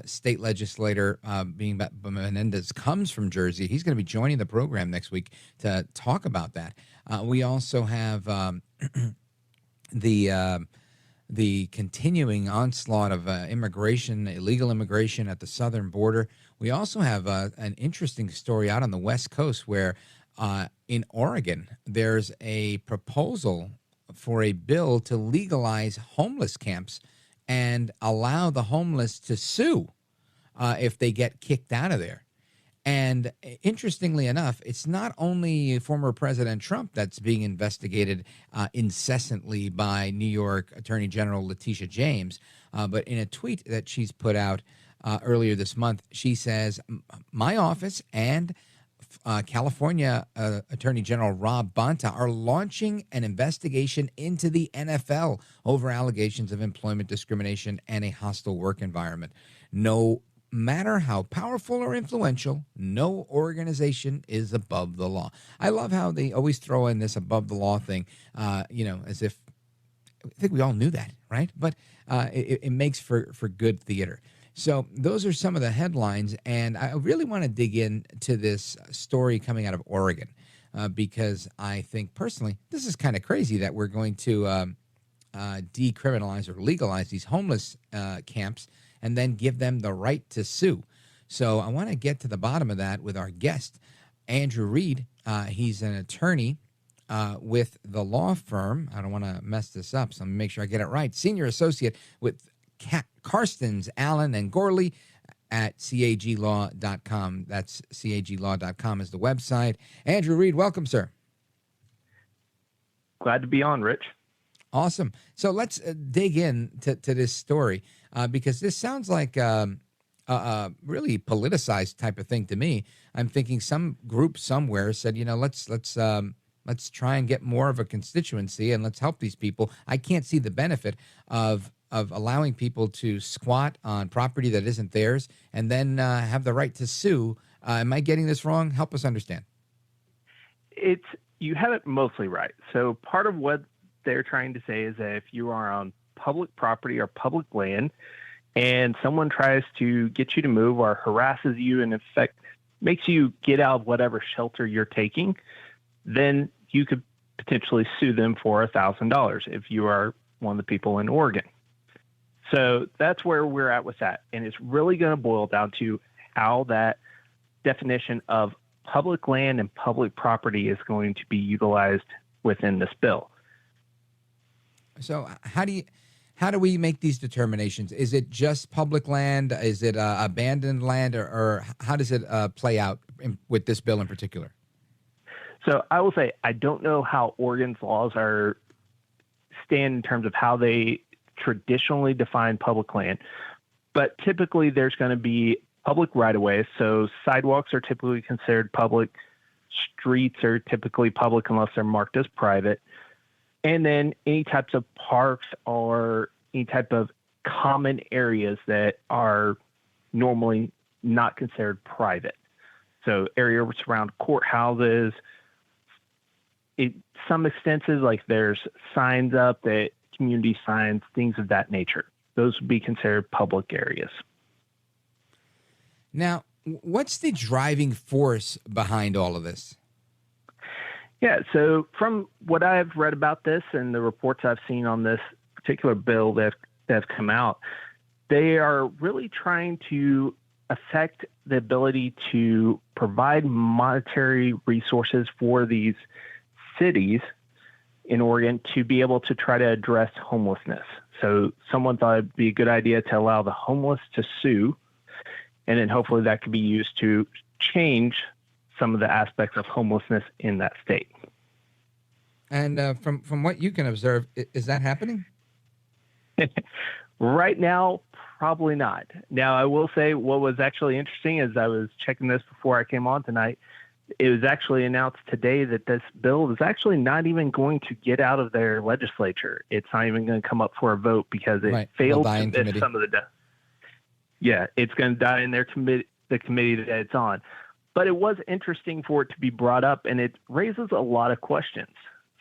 S2: state legislator, being that Menendez comes from Jersey. He's going to be joining the program next week to talk about that. We also have the continuing onslaught of illegal immigration at the southern border. We also have an interesting story out on the West Coast where in Oregon, there's a proposal for a bill to legalize homeless camps and allow the homeless to sue if they get kicked out of there. And interestingly enough, it's not only former President Trump that's being investigated incessantly by New York Attorney General Letitia James, but in a tweet that she's put out earlier this month, she says, my office and California Attorney General Rob Bonta are launching an investigation into the NFL over allegations of employment discrimination and a hostile work environment. No matter how powerful or influential, no organization is above the law. I love how they always throw in this above the law thing, as if I think we all knew that, right? But it makes for good theater. So those are some of the headlines, and I really want to dig into this story coming out of Oregon because I think personally this is kind of crazy that we're going to decriminalize or legalize these homeless camps and then give them the right to sue. So I want to get to the bottom of that with our guest, Andrew Reed. He's an attorney with the law firm. I don't want to mess this up, so let me make sure I get it right. Senior associate with Karstens, Allen, and Gorley at caglaw.com. That's caglaw.com is the website. Andrew Reed, welcome, sir.
S8: Glad to be on, Rich.
S2: Awesome. So let's dig in to this story because this sounds like a really politicized type of thing to me. I'm thinking some group somewhere said, let's try and get more of a constituency and let's help these people. I can't see the benefit of allowing people to squat on property that isn't theirs and then have the right to sue. Am I getting this wrong? Help us understand.
S8: You have it mostly right. So part of what they're trying to say is that if you are on public property or public land and someone tries to get you to move or harasses you and in fact makes you get out of whatever shelter you're taking, then you could potentially sue them for $1,000 if you are one of the people in Oregon. So that's where we're at with that. And it's really going to boil down to how that definition of public land and public property is going to be utilized within this bill.
S2: So how do we make these determinations? Is it just public land? Is it abandoned land? Or how does it play out with this bill in particular?
S8: So I will say I don't know how Oregon's laws stand in terms of how they traditionally define public land, but typically there's going to be public right-of-ways. So sidewalks are typically considered public. Streets are typically public unless they're marked as private. And then any types of parks or any type of common areas that are normally not considered private. So areas around courthouses. Some extenses, like there's signs up that community signs, things of that nature. Those would be considered public areas.
S2: Now, what's the driving force behind all of this?
S8: Yeah, so from what I've read about this and the reports I've seen on this particular bill that have come out, they are really trying to affect the ability to provide monetary resources for these cities in Oregon to be able to try to address homelessness. So someone thought it'd be a good idea to allow the homeless to sue, and then hopefully that could be used to change some of the aspects of homelessness in that state.
S2: And from what you can observe, is that happening?
S8: Right now, probably not. Now, I will say what was actually interesting is I was checking this before I came on tonight. It was actually announced today that this bill is actually not even going to get out of their legislature. It's not even going to come up for a vote because it failed to miss committee. Some of the. Yeah, it's going to die in their committee, the committee that it's on. But it was interesting for it to be brought up, and it raises a lot of questions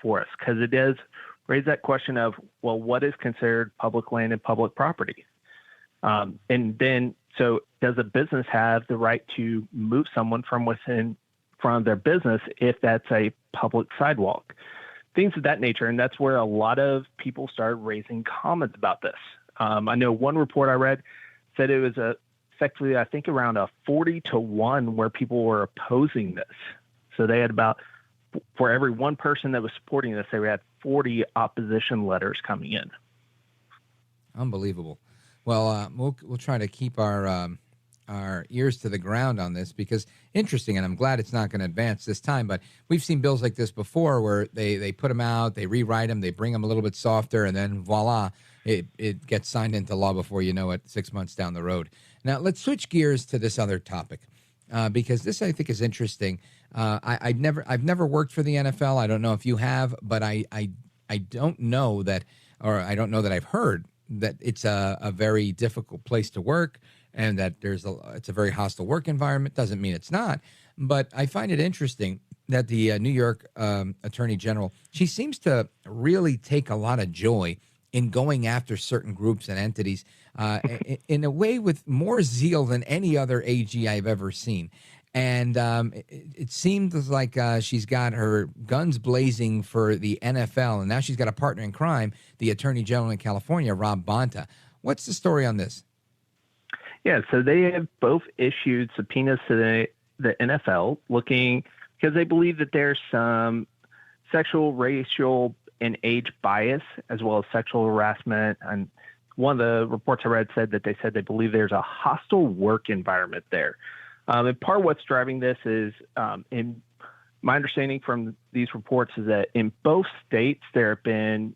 S8: for us because it does raise that question of, well, what is considered public land and public property? And then, so does a business have the right to move someone from within front of their business if that's a public sidewalk? Things of that nature. And that's where a lot of people started raising comments about this. I know one report I read said it was effectively, I think, around a 40-1 where people were opposing this. So they had about, for every one person that was supporting this, they had 40 opposition letters coming in.
S2: Unbelievable. Well, we'll try to keep our ears to the ground on this because interesting, and I'm glad it's not going to advance this time, but we've seen bills like this before where they put them out, they rewrite them, they bring them a little bit softer, and then voila, it gets signed into law before you know it, 6 months down the road. Now, let's switch gears to this other topic because this, I think, is interesting. I've never worked for the NFL. I don't know if you have, but I don't know that, or I don't know that I've heard that it's a very difficult place to work and that it's a very hostile work environment. Doesn't mean it's not, but I find it interesting that the New York Attorney General, she seems to really take a lot of joy in going after certain groups and entities in a way with more zeal than any other AG I've ever seen. And it seems like she's got her guns blazing for the NFL, and now she's got a partner in crime, the Attorney General in California, Rob Bonta. What's the story on this?
S8: Yeah, so they have both issued subpoenas to the NFL looking because they believe that there's some sexual, racial, and age bias, as well as sexual harassment. And one of the reports I read said they believe there's a hostile work environment there. And part of what's driving this is, in my understanding from these reports, is that in both states there have been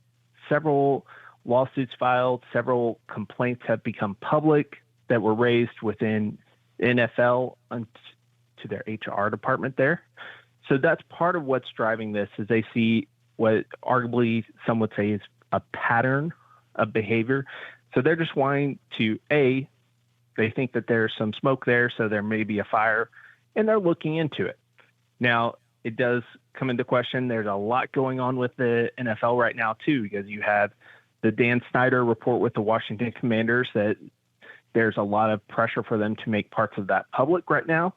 S8: several lawsuits filed, several complaints have become public that were raised within NFL to their HR department there. So that's part of what's driving this, is they see what arguably some would say is a pattern of behavior. So they're just wanting to, they think that there's some smoke there, so there may be a fire, and they're looking into it. Now, it does come into question. There's a lot going on with the NFL right now, too, because you have the Dan Snyder report with the Washington Commanders that there's a lot of pressure for them to make parts of that public right now.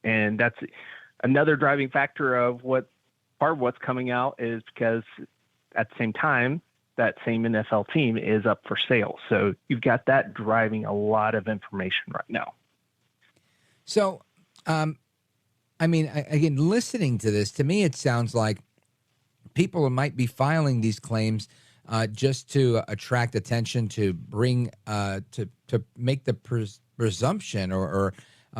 S8: And that's another driving factor of part of what's coming out is because at the same time, that same NFL team is up for sale. So you've got that driving a lot of information right now.
S2: So, I mean, again, listening to this, to me, it sounds like people might be filing these claims just to attract attention, to bring, to make the presumption or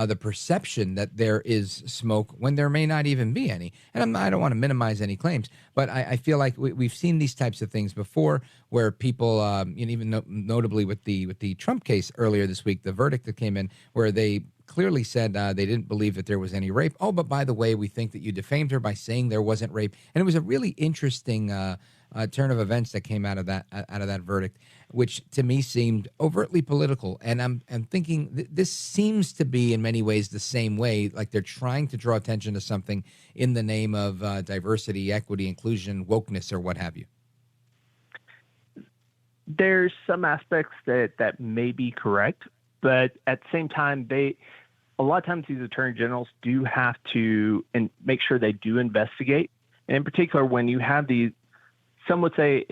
S2: the perception that there is smoke when there may not even be any. And I don't want to minimize any claims, but I feel like we've seen these types of things before where people, even notably with the Trump case earlier this week, the verdict that came in where they clearly said they didn't believe that there was any rape. Oh, but by the way, we think that you defamed her by saying there wasn't rape. And it was a really interesting turn of events that came out of that verdict, which to me seemed overtly political. And I'm thinking this seems to be in many ways the same way, like they're trying to draw attention to something in the name of diversity, equity, inclusion, wokeness, or what have you.
S8: There's some aspects that may be correct, but at the same time, a lot of times these attorney generals do have to make sure they do investigate. And in particular, when you have these, some would say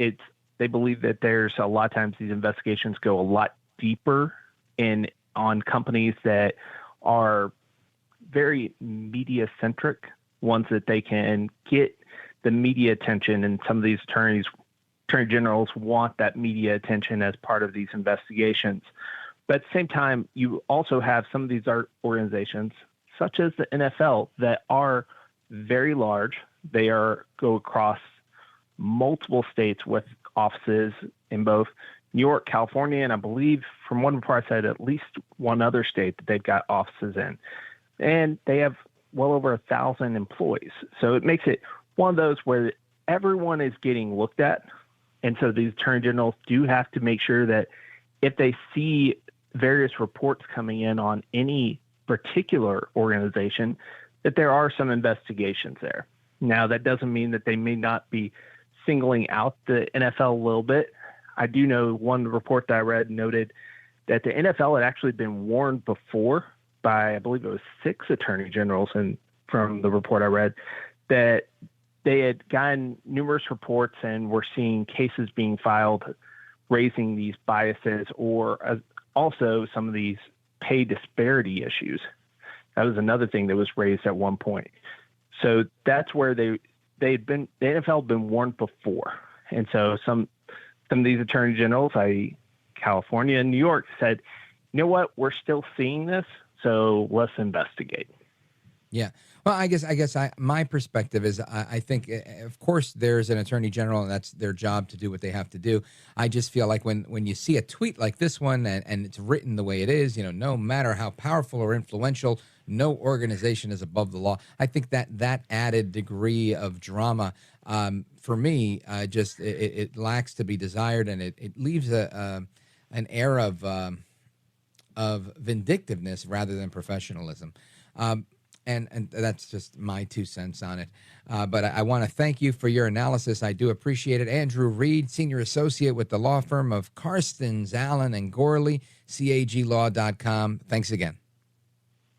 S8: they believe that there's a lot of times these investigations go a lot deeper on companies that are very media centric, ones that they can get the media attention. And some of these attorney generals want that media attention as part of these investigations. But at the same time, you also have some of these organizations, such as the NFL, that are very large. They go across multiple states with offices in both New York, California, and I believe from one report I said at least one other state that they've got offices in. And they have well over 1,000 employees. So it makes it one of those where everyone is getting looked at. And so these attorney generals do have to make sure that if they see various reports coming in on any particular organization, that there are some investigations there. Now, that doesn't mean that they may not be singling out the NFL a little bit. I do know one report that I read noted that the NFL had actually been warned before by, I believe it was 6 attorney generals, and from the report I read, that they had gotten numerous reports and were seeing cases being filed raising these biases or also some of these pay disparity issues. That was another thing that was raised at one point. So that's where the NFL had been warned before. And so some of these attorney generals, i.e. California and New York, said, you know what, we're still seeing this, so let's investigate.
S2: Yeah. Well, I guess my perspective is I think, of course, there's an attorney general and that's their job to do what they have to do. I just feel like when you see a tweet like this one and it's written the way it is, no matter how powerful or influential, no organization is above the law. I think that added degree of drama, for me, it lacks to be desired, and it leaves an air of vindictiveness rather than professionalism. And that's just my 2 cents on it. But I want to thank you for your analysis. I do appreciate it. Andrew Reed, Senior Associate with the law firm of Karstens, Allen, and Gorley, caglaw.com. Thanks again.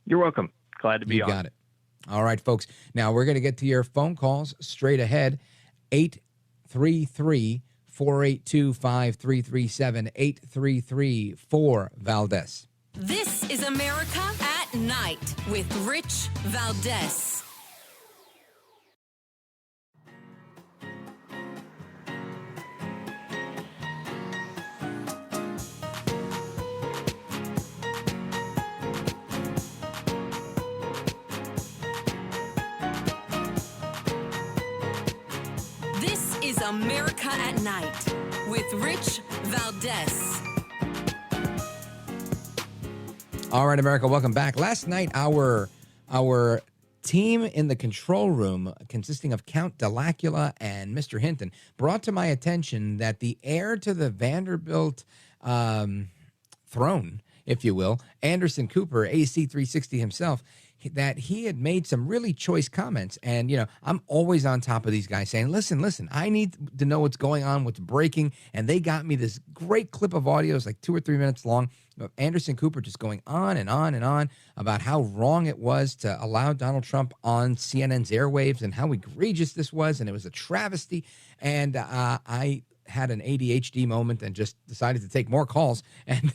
S8: You're welcome. Glad to be on.
S2: You got it. All right, folks. Now we're going to get to your phone calls straight ahead. 833-482-5337, 833-4-Valdez.
S1: This is America at Night with Rich Valdez. This is America at Night with Rich Valdez.
S2: All right, America, welcome back. Last night, our team in the control room, consisting of Count Delacula and Mr. Hinton, brought to my attention that the heir to the Vanderbilt throne, if you will, Anderson Cooper, AC360 himself, that he had made some really choice comments. And, I'm always on top of these guys saying, listen, I need to know what's going on, what's breaking. And they got me this great clip of audio. It's like 2 or 3 minutes long of Anderson Cooper just going on and on and on about how wrong it was to allow Donald Trump on CNN's airwaves and how egregious this was. And it was a travesty. And I had an ADHD moment and just decided to take more calls and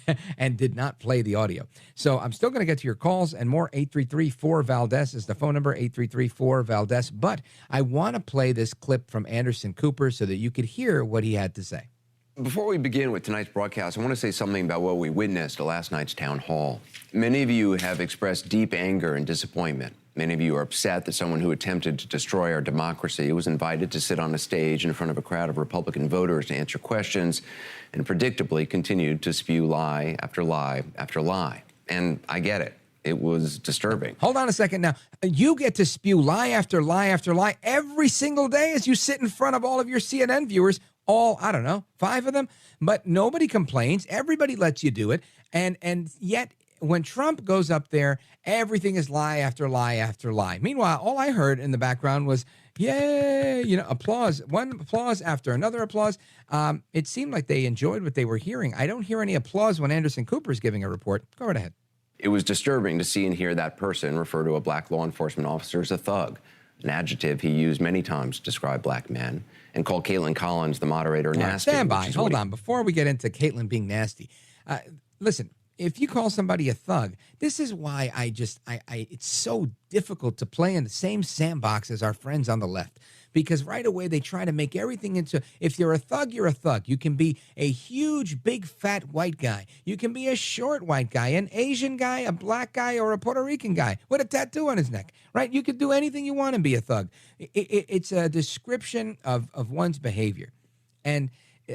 S2: did not play the audio. So I'm still going to get to your calls and more. 833-4-Valdez is the phone number, 833-4-Valdez. But I want to play this clip from Anderson Cooper so that you could hear what he had to say.
S9: Before we begin with tonight's broadcast, I want to say something about what we witnessed at last night's town hall. Many of you have expressed deep anger and disappointment. Many of you are upset that someone who attempted to destroy our democracy was invited to sit on a stage in front of a crowd of Republican voters to answer questions and predictably continued to spew lie after lie after lie. And I get it. It was disturbing.
S2: Hold on a second now. You get to spew lie after lie after lie every single day as you sit in front of all of your CNN viewers, all, 5 of them, but nobody complains. Everybody lets you do it. And yet when Trump goes up there, everything is lie after lie after lie. Meanwhile, all I heard in the background was, yay, applause, one applause after another applause. It seemed like they enjoyed what they were hearing. I don't hear any applause when Anderson Cooper is giving a report. Go right ahead.
S9: It was disturbing to see and hear that person refer to a black law enforcement officer as a thug, an adjective he used many times to describe black men, and called Caitlin Collins, the moderator, nasty.
S2: Stand by. Hold on. Before we get into Caitlin being nasty, listen, if you call somebody a thug, this is why it's so difficult to play in the same sandbox as our friends on the left. Because right away they try to make everything into, if you're a thug, you're a thug. You can be a huge, big, fat white guy. You can be a short white guy, an Asian guy, a black guy, or a Puerto Rican guy with a tattoo on his neck, right? You could do anything you want and be a thug. It's a description of one's behavior. And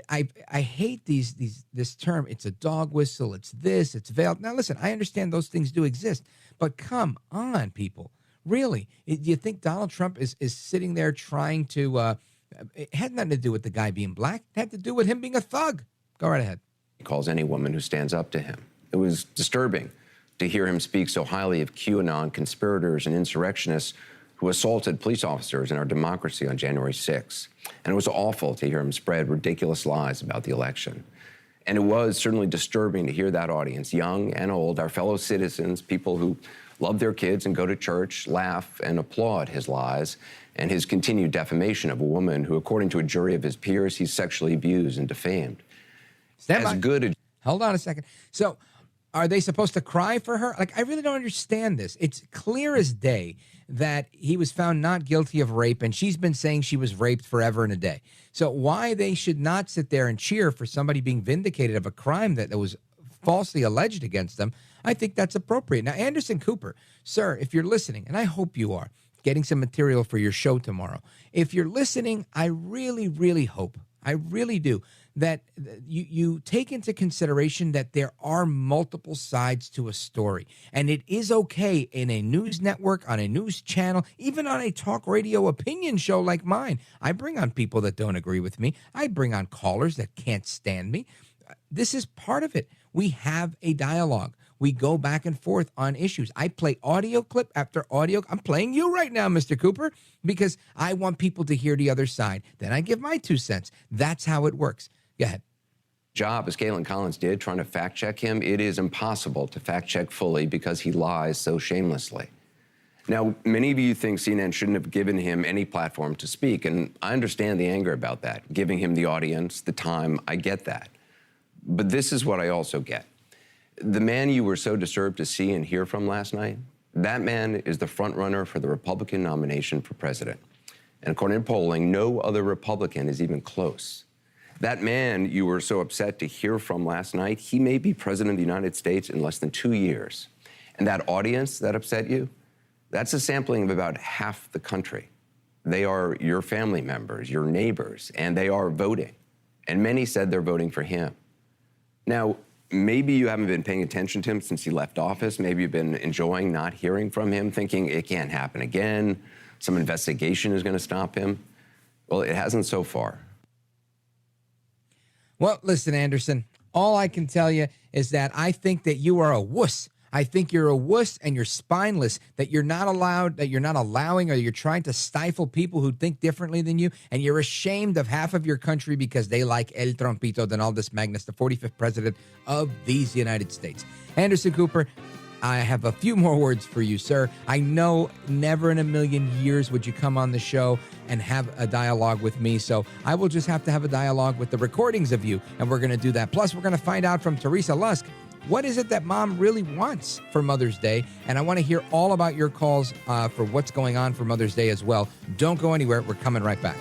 S2: I hate this term. It's a dog whistle. It's this. It's veiled. Now, listen, I understand those things do exist, but come on, people. Really, do you think Donald Trump is sitting there trying to? It had nothing to do with the guy being black. It had to do with him being a thug. Go right ahead.
S9: He calls any woman who stands up to him. It was disturbing to hear him speak so highly of QAnon conspirators and insurrectionists who assaulted police officers in our democracy on January 6th. And it was awful to hear him spread ridiculous lies about the election. And it was certainly disturbing to hear that audience, young and old, our fellow citizens, people who love their kids and go to church, laugh and applaud his lies and his continued defamation of a woman who, according to a jury of his peers, he sexually abused and defamed.
S2: Hold on a second. So are they supposed to cry for her? Like, I really don't understand this. It's clear as day that he was found not guilty of rape, and she's been saying she was raped forever and a day. So why they should not sit there and cheer for somebody being vindicated of a crime that was falsely alleged against them, I think that's appropriate. Now, Anderson Cooper, sir, if you're listening, and I hope you are, getting some material for your show tomorrow. If you're listening, I really, really hope, I really do, that you take into consideration that there are multiple sides to a story. And it is okay in a news network, on a news channel, even on a talk radio opinion show like mine. I bring on people that don't agree with me. I bring on callers that can't stand me. This is part of it. We have a dialogue. We go back and forth on issues. I play audio clip after audio. I'm playing you right now, Mr. Cooper, because I want people to hear the other side. Then I give my 2 cents. That's how it works. Go ahead.
S9: Job, as Caitlin Collins did, trying to fact check him, it is impossible to fact check fully because he lies so shamelessly. Now, many of you think CNN shouldn't have given him any platform to speak, and I understand the anger about that, giving him the audience, the time, I get that. But this is what I also get. The man you were so disturbed to see and hear from last night, that man is the front runner for the Republican nomination for president. And according to polling, no other Republican is even close. That man you were so upset to hear from last night, he may be president of the United States in less than 2 years. And that audience that upset you, that's a sampling of about half the country. They are your family members, your neighbors, and they are voting. And many said they're voting for him. Now, maybe you haven't been paying attention to him since he left office. Maybe you've been enjoying not hearing from him, thinking it can't happen again. Some investigation is going to stop him. Well, it hasn't so far.
S2: Well, listen, Anderson, all I can tell you is that I think that you are a wuss. I think you're a wuss and you're spineless, that you're not allowing, or you're trying to stifle people who think differently than you, and you're ashamed of half of your country because they like El Trompito Donaldus Magnus, the 45th president of these United States. Anderson Cooper, I have a few more words for you, sir. I know never in a million years would you come on the show and have a dialogue with me, so I will just have to have a dialogue with the recordings of you, and we're going to do that. Plus, we're going to find out from Teresa Lusk, what is it that mom really wants for Mother's Day? And I want to hear all about your calls for what's going on for Mother's Day as well. Don't go anywhere. We're coming right back.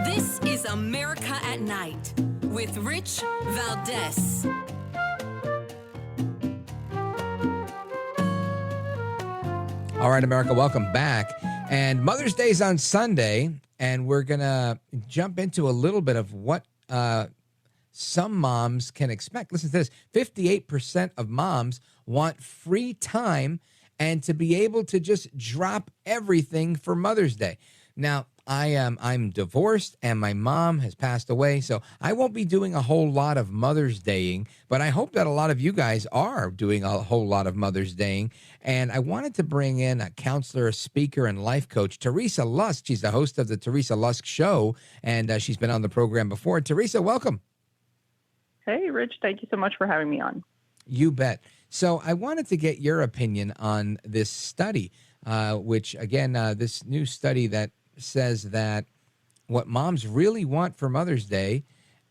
S1: This is America at Night with Rich Valdez.
S2: All right, America, welcome back. And Mother's Day is on Sunday, and we're going to jump into a little bit of what some moms can expect. Listen to this. 58% of moms want free time and to be able to just drop everything for Mother's Day. Now, I'm divorced and my mom has passed away, so I won't be doing a whole lot of Mother's Daying, but I hope that a lot of you guys are doing a whole lot of Mother's Daying. And I wanted to bring in a counselor, a speaker, and life coach, Teresa Lusk. She's the host of the Teresa Lusk Show, and she's been on the program before. Teresa, welcome.
S10: Hey, Rich. Thank you so much for having me on.
S2: You bet. So I wanted to get your opinion on this study, which, again, this new study that says that what moms really want for Mother's Day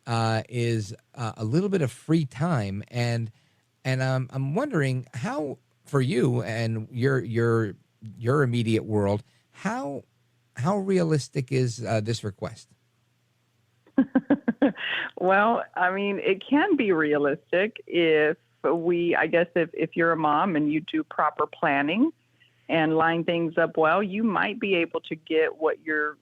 S2: is a little bit of free time, and I'm wondering how, for you and your immediate world, How realistic is this request?
S10: Well, I mean, it can be realistic if if you're a mom and you do proper planning and line things up well, you might be able to get what you're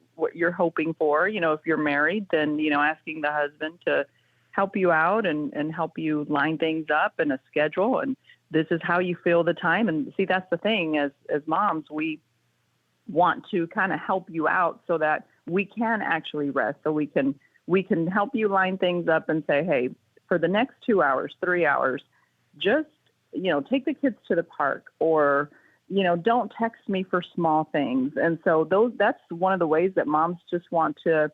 S10: hoping for. If you're married, then, asking the husband to help you out and help you line things up in a schedule. And this is how you fill the time. And see, that's the thing, as moms, we want to kind of help you out so that we can actually rest, so we can help you line things up and say, hey, for the next 2 hours, 3 hours, just, take the kids to the park, or, don't text me for small things. And so that's one of the ways that moms just want to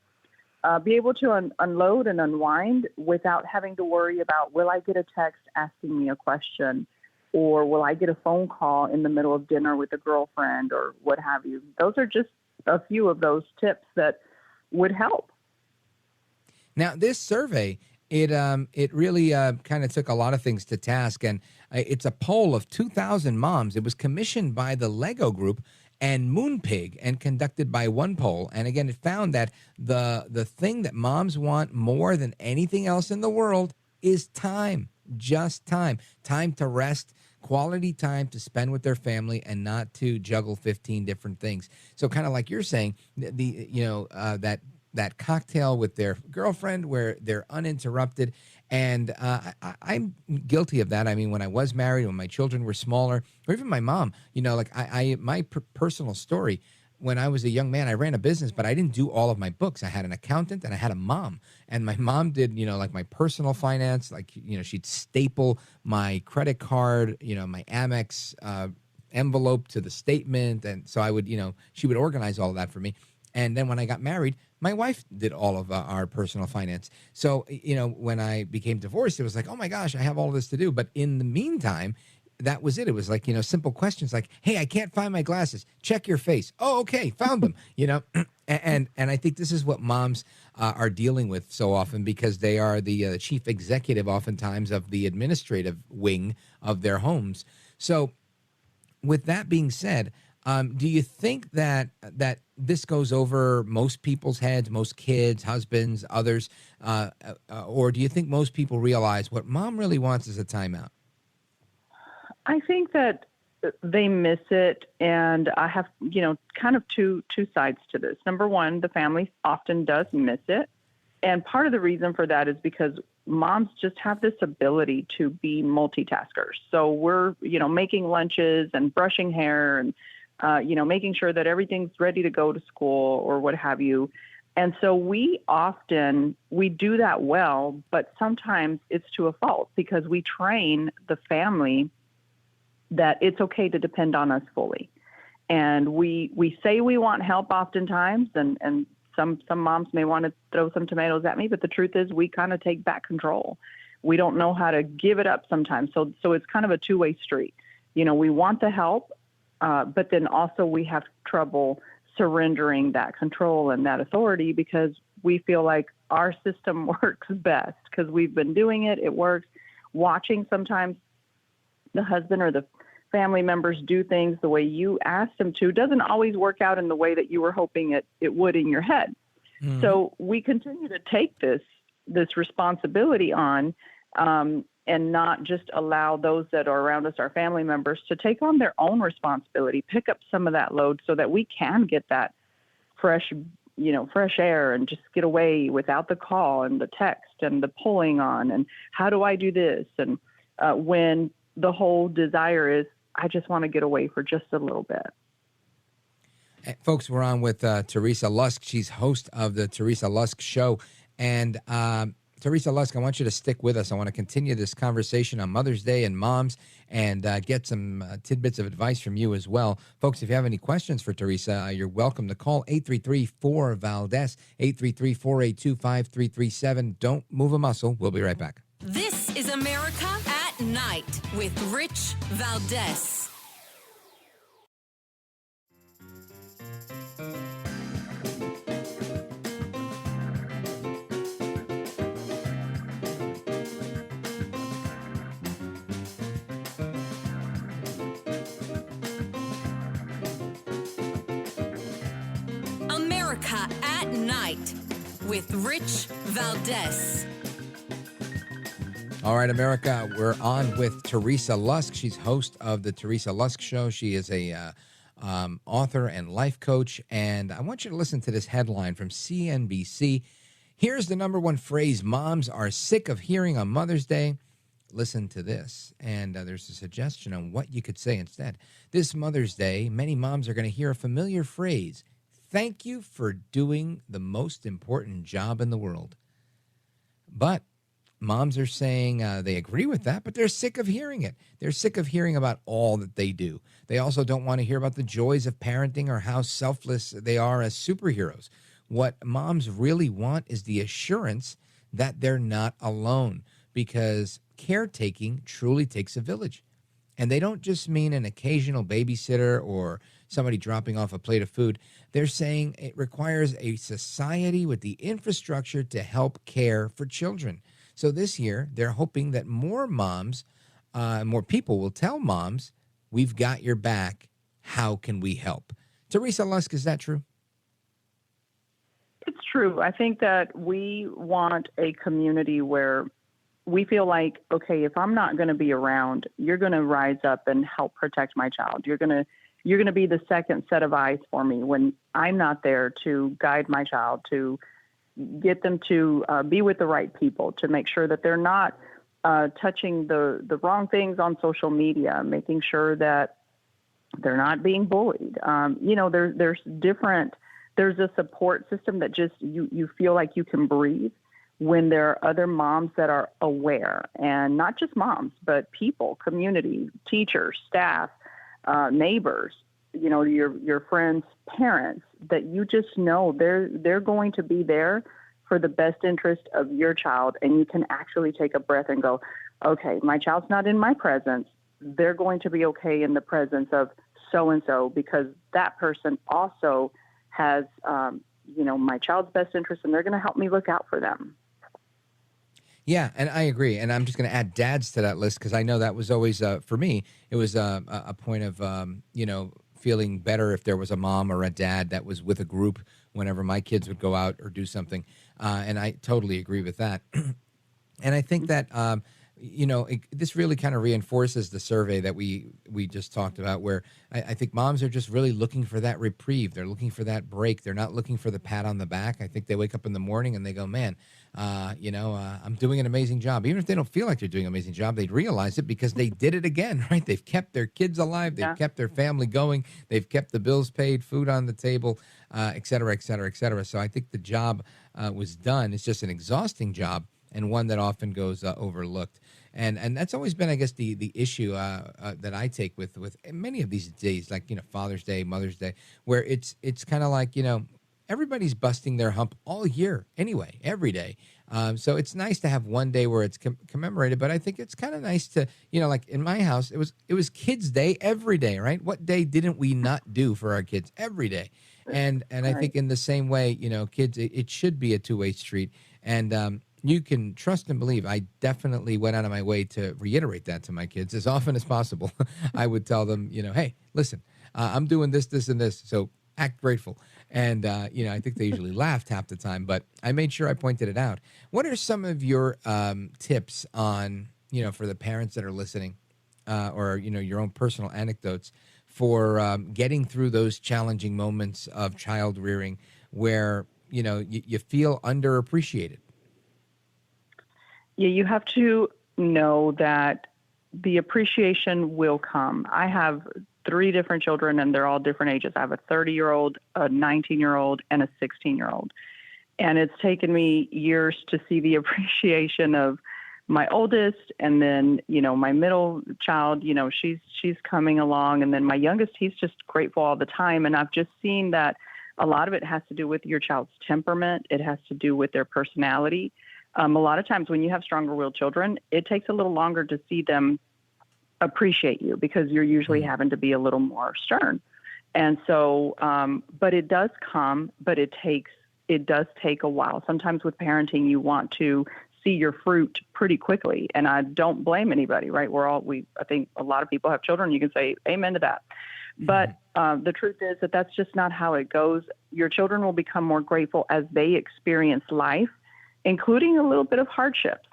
S10: be able to unload and unwind without having to worry about, will I get a text asking me a question, or will I get a phone call in the middle of dinner with a girlfriend, or what have you. Those are just a few of those tips that would help.
S2: Now, this survey, it really kind of took a lot of things to task, and it's a poll of 2,000 moms. It was commissioned by the Lego Group and Moonpig and conducted by OnePoll. And again, it found that the thing that moms want more than anything else in the world is time, just time to rest, quality time to spend with their family, and not to juggle 15 different things. So kind of like you're saying, that cocktail with their girlfriend where they're uninterrupted. And I'm guilty of that. I mean, when I was married, when my children were smaller, or even my mom, my personal story, when I was a young man, I ran a business, but I didn't do all of my books. I had an accountant and I had a mom, and my mom did, my personal finance, she'd staple my credit card, my Amex envelope to the statement. And so I would, she would organize all of that for me. And then when I got married, my wife did all of our personal finance. So, when I became divorced, it was like, oh my gosh, I have all of this to do. But in the meantime, that was it. It was like, simple questions like, hey, I can't find my glasses. Check your face. Oh, okay, found them, And I think this is what moms are dealing with so often, because they are the chief executive oftentimes of the administrative wing of their homes. So with that being said, do you think that this goes over most people's heads, most kids, husbands, others, or do you think most people realize what mom really wants is a timeout?
S10: I think that they miss it, and I have, kind of two sides to this. Number one, the family often does miss it, and part of the reason for that is because moms just have this ability to be multitaskers. So we're, making lunches and brushing hair and making sure that everything's ready to go to school or what have you. And so we do that well, but sometimes it's to a fault, because we train the family that it's okay to depend on us fully. And we say we want help oftentimes, and some moms may want to throw some tomatoes at me, but the truth is we kind of take back control. We don't know how to give it up sometimes. So it's kind of a two-way street. We want the help, but then also we have trouble surrendering that control and that authority, because we feel like our system works best because we've been doing it. It works. Watching sometimes the husband or the family members do things the way you asked them to doesn't always work out in the way that you were hoping it would in your head. Mm-hmm. So we continue to take this responsibility on, and not just allow those that are around us, our family members, to take on their own responsibility, pick up some of that load so that we can get that fresh air and just get away without the call and the text and the pulling on and how do I do this? And when the whole desire is, I just want to get away for just a little bit.
S2: Folks, we're on with Teresa Lusk. She's host of the Teresa Lusk Show. And Teresa Lusk, I want you to stick with us. I want to continue this conversation on Mother's Day and moms, and get some tidbits of advice from you as well. Folks, if you have any questions for Teresa, you're welcome to call 833-4-VALDES, 833-482-5337. Don't move a muscle. We'll be right back.
S1: This is America at Night with Rich Valdez. America at Night with Rich Valdez.
S2: All right, America, we're on with Teresa Lusk. She's host of the Teresa Lusk Show. She is a author and life coach. And I want you to listen to this headline from CNBC. Here's the number one phrase moms are sick of hearing on Mother's Day. Listen to this. And there's a suggestion on what you could say instead. This Mother's Day, many moms are going to hear a familiar phrase. Thank you for doing the most important job in the world. But moms are saying they agree with that, but they're sick of hearing it. They're sick of hearing about all that they do. They also don't want to hear about the joys of parenting or how selfless they are as superheroes. What moms really want is the assurance that they're not alone, because caretaking truly takes a village. And they don't just mean an occasional babysitter or somebody dropping off a plate of food. They're saying it requires a society with the infrastructure to help care for children. So this year, they're hoping that more moms, more people will tell moms, we've got your back. How can we help? Teresa Lusk, is that true?
S10: It's true. I think that we want a community where we feel like, okay, if I'm not going to be around, you're going to rise up and help protect my child. You're going to be the second set of eyes for me when I'm not there to guide my child, to get them to be with the right people, to make sure that they're not touching the wrong things on social media, making sure that they're not being bullied. There's a support system that just you feel like you can breathe when there are other moms that are aware, and not just moms, but people, community, teachers, staff, neighbors, your friends' parents, that you just know they're going to be there for the best interest of your child. And you can actually take a breath and go, okay, my child's not in my presence. They're going to be okay in the presence of so-and-so, because that person also has, my child's best interest, and they're going to help me look out for them.
S2: Yeah, and I agree. And I'm just going to add dads to that list, because I know that was always, for me, it was a point of, feeling better if there was a mom or a dad that was with a group whenever my kids would go out or do something. And I totally agree with that. And I think that, this really kind of reinforces the survey that we just talked about, where I think moms are just really looking for that reprieve. They're looking for that break. They're not looking for the pat on the back. I think they wake up in the morning and they go, man, I'm doing an amazing job. Even if they don't feel like they're doing an amazing job, they realize it because they did it again, right? They've kept their kids alive. They've kept their family going. They've kept the bills paid, food on the table, et cetera, et cetera, et cetera. So I think the job was done. It's just an exhausting job, and one that often goes overlooked. And that's always been, I guess, the issue that I take with many of these days, like, Father's Day, Mother's Day, where it's kind of like, everybody's busting their hump all year anyway, every day. So it's nice to have one day where it's commemorated, but I think it's kind of nice to, like in my house, it was Kids Day every day, right? What day didn't we not do for our kids every day? And I think in the same way, kids, it should be a two-way street. And you can trust and believe. I definitely went out of my way to reiterate that to my kids as often as possible. I would tell them, hey, listen, I'm doing this, this, and this, so act grateful. And, I think they usually laughed half the time, but I made sure I pointed it out. What are some of your tips on, for the parents that are listening, or, your own personal anecdotes for getting through those challenging moments of child rearing where, you feel underappreciated?
S10: Yeah, you have to know that the appreciation will come. I have 3 different children, and they're all different ages. I have a 30-year-old, a 19-year-old, and a 16-year-old. And it's taken me years to see the appreciation of my oldest, and then, my middle child, she's coming along. And then my youngest, he's just grateful all the time. And I've just seen that a lot of it has to do with your child's temperament. It has to do with their personality. A lot of times when you have stronger-willed children, it takes a little longer to see them appreciate you because you're usually having to be a little more stern. And so, but it does come, but it does take a while. Sometimes with parenting, you want to see your fruit pretty quickly. And I don't blame anybody, right? I think a lot of people have children. You can say amen to that. But the truth is that that's just not how it goes. Your children will become more grateful as they experience life, including a little bit of hardships.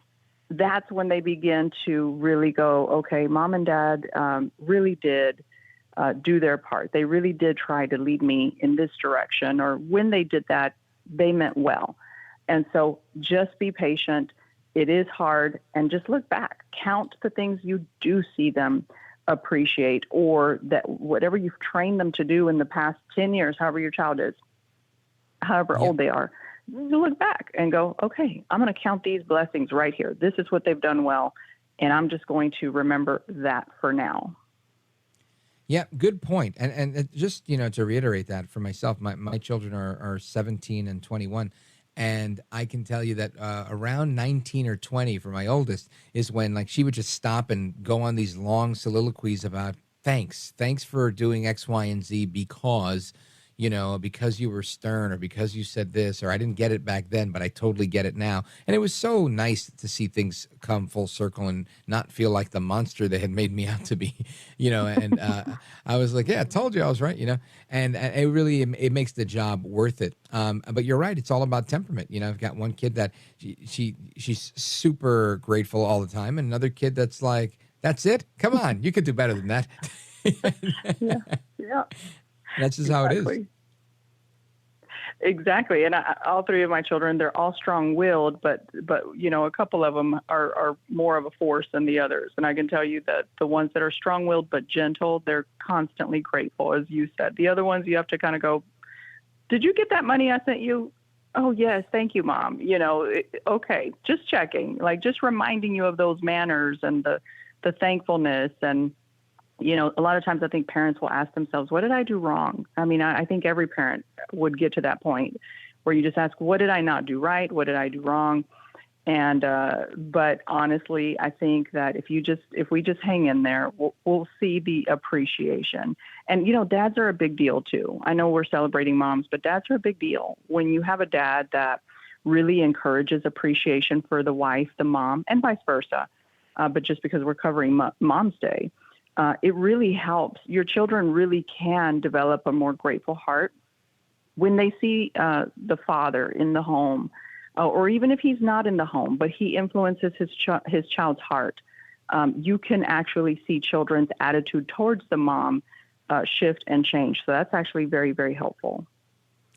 S10: That's when they begin to really go, okay, mom and dad really did do their part. They really did try to lead me in this direction, or when they did that, they meant well. And so just be patient. It is hard, and just look back. Count the things you do see them appreciate, or that whatever you've trained them to do in the past 10 years, however your child is, however old they are. You look back and go, okay, I'm going to count these blessings right here. This is what they've done well, and I'm just going to remember that for now.
S2: Yeah, good point. And just, to reiterate that for myself, my children are 17 and 21. And I can tell you that around 19 or 20 for my oldest is when, like, she would just stop and go on these long soliloquies about thanks for doing X, Y, and Z because you were stern, or because you said this, or I didn't get it back then, but I totally get it now. And it was so nice to see things come full circle and not feel like the monster they had made me out to be, and I was like, yeah, I told you I was right, and it really, it makes the job worth it. But you're right. It's all about temperament. I've got one kid that she's super grateful all the time. And another kid that's like, that's it. Come on. You could do better than that.
S10: Yeah.
S2: That's just how it is.
S10: Exactly. And all three of my children, they're all strong-willed, but a couple of them are more of a force than the others. And I can tell you that the ones that are strong-willed but gentle, they're constantly grateful, as you said. The other ones, you have to kind of go, did you get that money I sent you? Oh, yes. Thank you, Mom. Okay. Just checking, like just reminding you of those manners and the thankfulness. And a lot of times I think parents will ask themselves, what did I do wrong? I mean, I think every parent would get to that point where you just ask, what did I not do right? What did I do wrong? And, but honestly, I think that if we just hang in there, we'll see the appreciation. And, dads are a big deal too. I know we're celebrating moms, but dads are a big deal. When you have a dad that really encourages appreciation for the wife, the mom, and vice versa. But just because we're covering Mom's Day, it really helps. Your children really can develop a more grateful heart when they see the father in the home, or even if he's not in the home, but he influences his child's heart. You can actually see children's attitude towards the mom shift and change. So that's actually very, very helpful.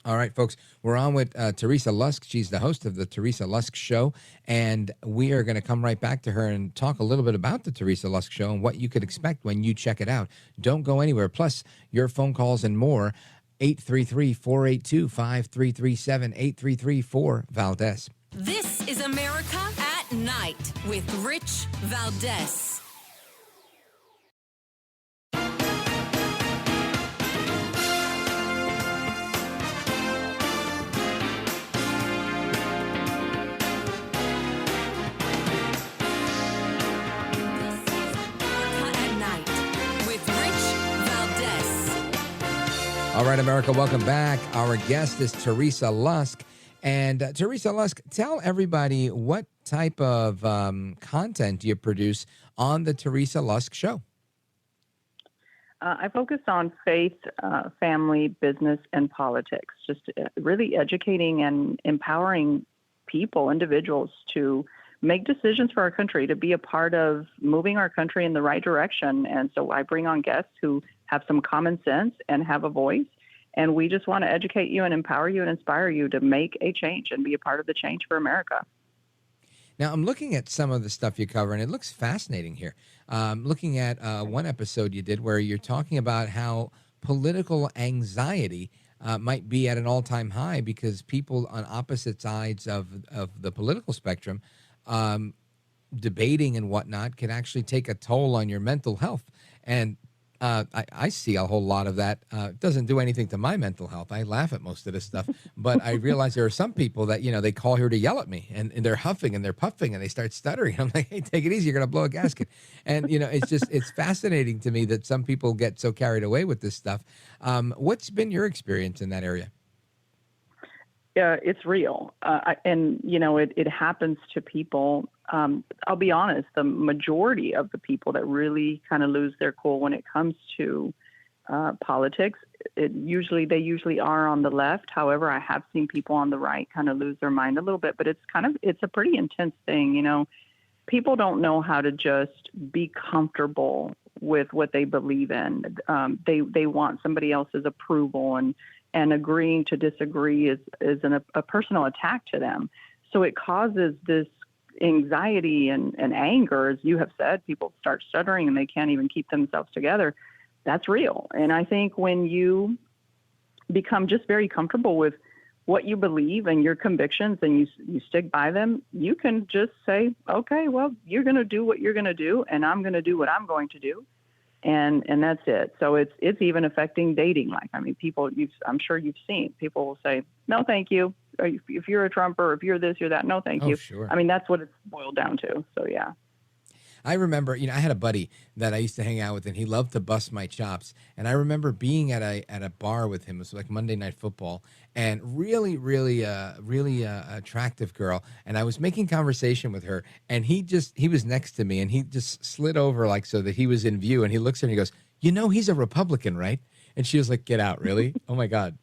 S2: All right, folks, we're on with Teresa Lusk. She's the host of the Teresa Lusk Show, and we are going to come right back to her and talk a little bit about the Teresa Lusk Show and what you could expect when you check it out. Don't go anywhere. Plus, your phone calls and more, 833-482-5337, 833-4-VALDEZ.
S1: This is America at Night with Rich Valdez.
S2: All right, America, welcome back. Our guest is Teresa Lusk. And Teresa Lusk, tell everybody what type of content you produce on the Teresa Lusk Show.
S10: I focus on faith, family, business, and politics, just really educating and empowering people, individuals, to make decisions for our country, to be a part of moving our country in the right direction. And so I bring on guests who have some common sense and have a voice. And we just want to educate you and empower you and inspire you to make a change and be a part of the change for America.
S2: Now, I'm looking at some of the stuff you cover, and it looks fascinating here. Looking at one episode you did where you're talking about how political anxiety might be at an all-time high because people on opposite sides of the political spectrum debating and whatnot can actually take a toll on your mental health. And I see a whole lot of that. It doesn't do anything to my mental health. I laugh at most of this stuff, but I realize there are some people that, they call here to yell at me and they're huffing and they're puffing and they start stuttering. I'm like, hey, take it easy. You're going to blow a gasket. And, it's fascinating to me that some people get so carried away with this stuff. What's been your experience in that area?
S10: It's real. And, it happens to people. I'll be honest, the majority of the people that really kind of lose their cool when it comes to politics. They usually are on the left. However, I have seen people on the right kind of lose their mind a little bit, but it's a pretty intense thing. You know, people don't know how to just be comfortable with what they believe in. They want somebody else's approval, and agreeing to disagree is a personal attack to them. So it causes this anxiety and anger, as you have said. People start stuttering and they can't even keep themselves together. That's real. And I think when you become just very comfortable with what you believe and your convictions, and you stick by them, you can just say, okay, well, you're going to do what you're going to do, and I'm going to do what I'm going to do. And that's it. So it's even affecting dating life. I mean, people, I'm sure you've seen, people will say, no, thank you. If you're a Trumper, if you're this, you're that, no, thank you.
S2: Sure.
S10: I mean, that's what it's boiled down to. So, yeah.
S2: I remember, I had a buddy that I used to hang out with, and he loved to bust my chops. And I remember being at a bar with him. It was like Monday Night Football, and really attractive girl. And I was making conversation with her, and he was next to me, and he just slid over like so that he was in view. And he looks at me and he goes, he's a Republican, right? And she was like, get out, really? Oh my God.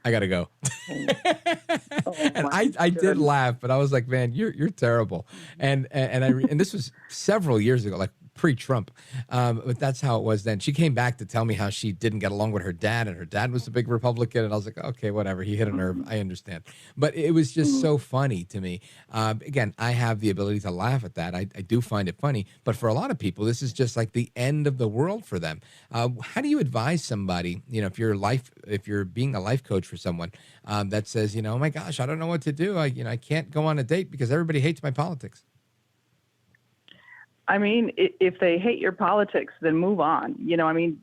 S2: I gotta go. And I did laugh, but I was like, man, you're terrible. And this was several years ago, like pre-Trump. But that's how it was then. She came back to tell me how she didn't get along with her dad, and her dad was a big Republican. And I was like, okay, whatever. He hit a nerve. I understand. But it was just so funny to me. Again, I have the ability to laugh at that. I do find it funny. But for a lot of people, this is just like the end of the world for them. How do you advise somebody, if you're being a life coach for someone that says, oh my gosh, I don't know what to do. I can't go on a date because everybody hates my politics.
S10: I mean, if they hate your politics, then move on.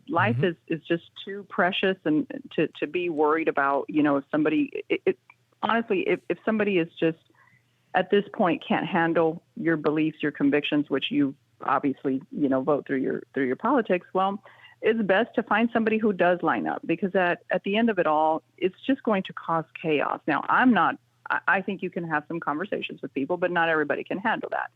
S10: Life is just too precious, and to be worried about, if somebody, honestly, if somebody is just at this point can't handle your beliefs, your convictions, which you obviously, vote through your politics, well, it's best to find somebody who does line up, because at the end of it all, it's just going to cause chaos. Now, I think you can have some conversations with people, but not everybody can handle that.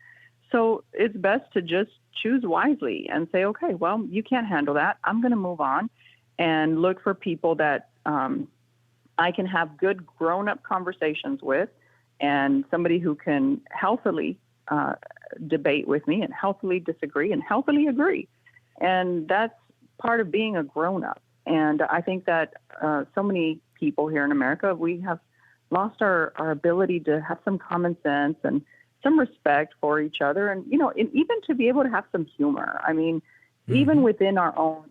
S10: So it's best to just choose wisely and say, okay, well, you can't handle that. I'm going to move on and look for people that I can have good grown-up conversations with, and somebody who can healthily debate with me and healthily disagree and healthily agree. And that's part of being a grown-up. And I think that so many people here in America, we have lost our ability to have some common sense and some respect for each other, and and even to be able to have some humor. I mean, even within our own,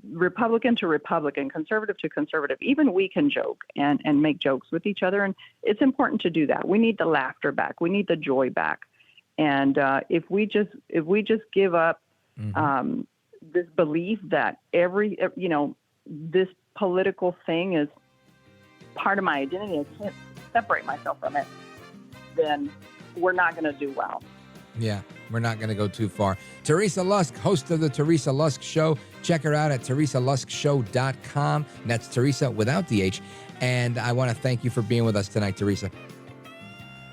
S10: Republican to Republican, conservative to conservative, even we can joke and make jokes with each other, and it's important to do that. We need the laughter back. We need the joy back. And if we just give up this belief that this political thing is part of my identity, I can't separate myself from it, then we're not going to do well.
S2: Yeah, we're not going to go too far. Teresa Lusk, host of the Teresa Lusk Show. Check her out at teresaluskshow.com. And that's Teresa without the H. And I want to thank you for being with us tonight, Teresa.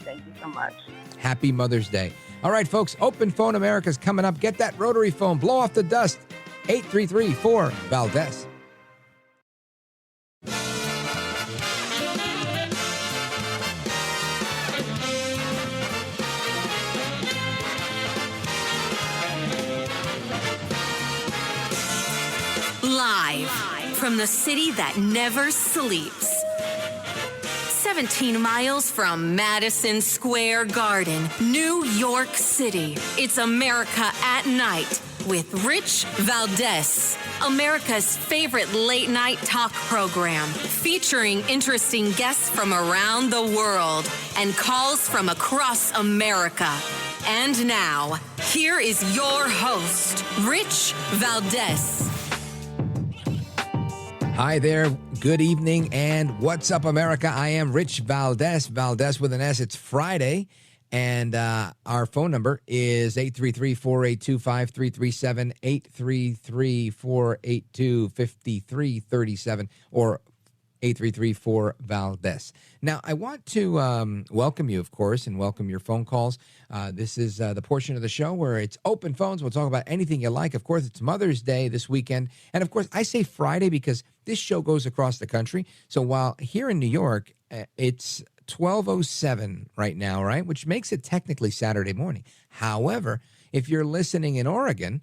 S10: Thank you so much.
S2: Happy Mother's Day. All right, folks, Open Phone America's coming up. Get that rotary phone. Blow off the dust. 833-4-VALDEZ.
S1: Live from the city that never sleeps. 17 miles from Madison Square Garden, New York City. It's America at Night with Rich Valdez, America's favorite late night talk program, featuring interesting guests from around the world and calls from across America. And now, here is your host, Rich Valdez.
S2: Hi there. Good evening, and what's up, America? I am Rich Valdez, Valdez with an S. It's Friday, and our phone number is 833-482-5337, 833-482-5337, or 833-4-VALDES. Now, I want to welcome you, of course, and welcome your phone calls. This is the portion of the show where it's open phones. We'll talk about anything you like. Of course, it's Mother's Day this weekend. And, of course, I say Friday because this show goes across the country. So while here in New York, it's 12:07 right now, right, which makes it technically Saturday morning. However, if you're listening in Oregon,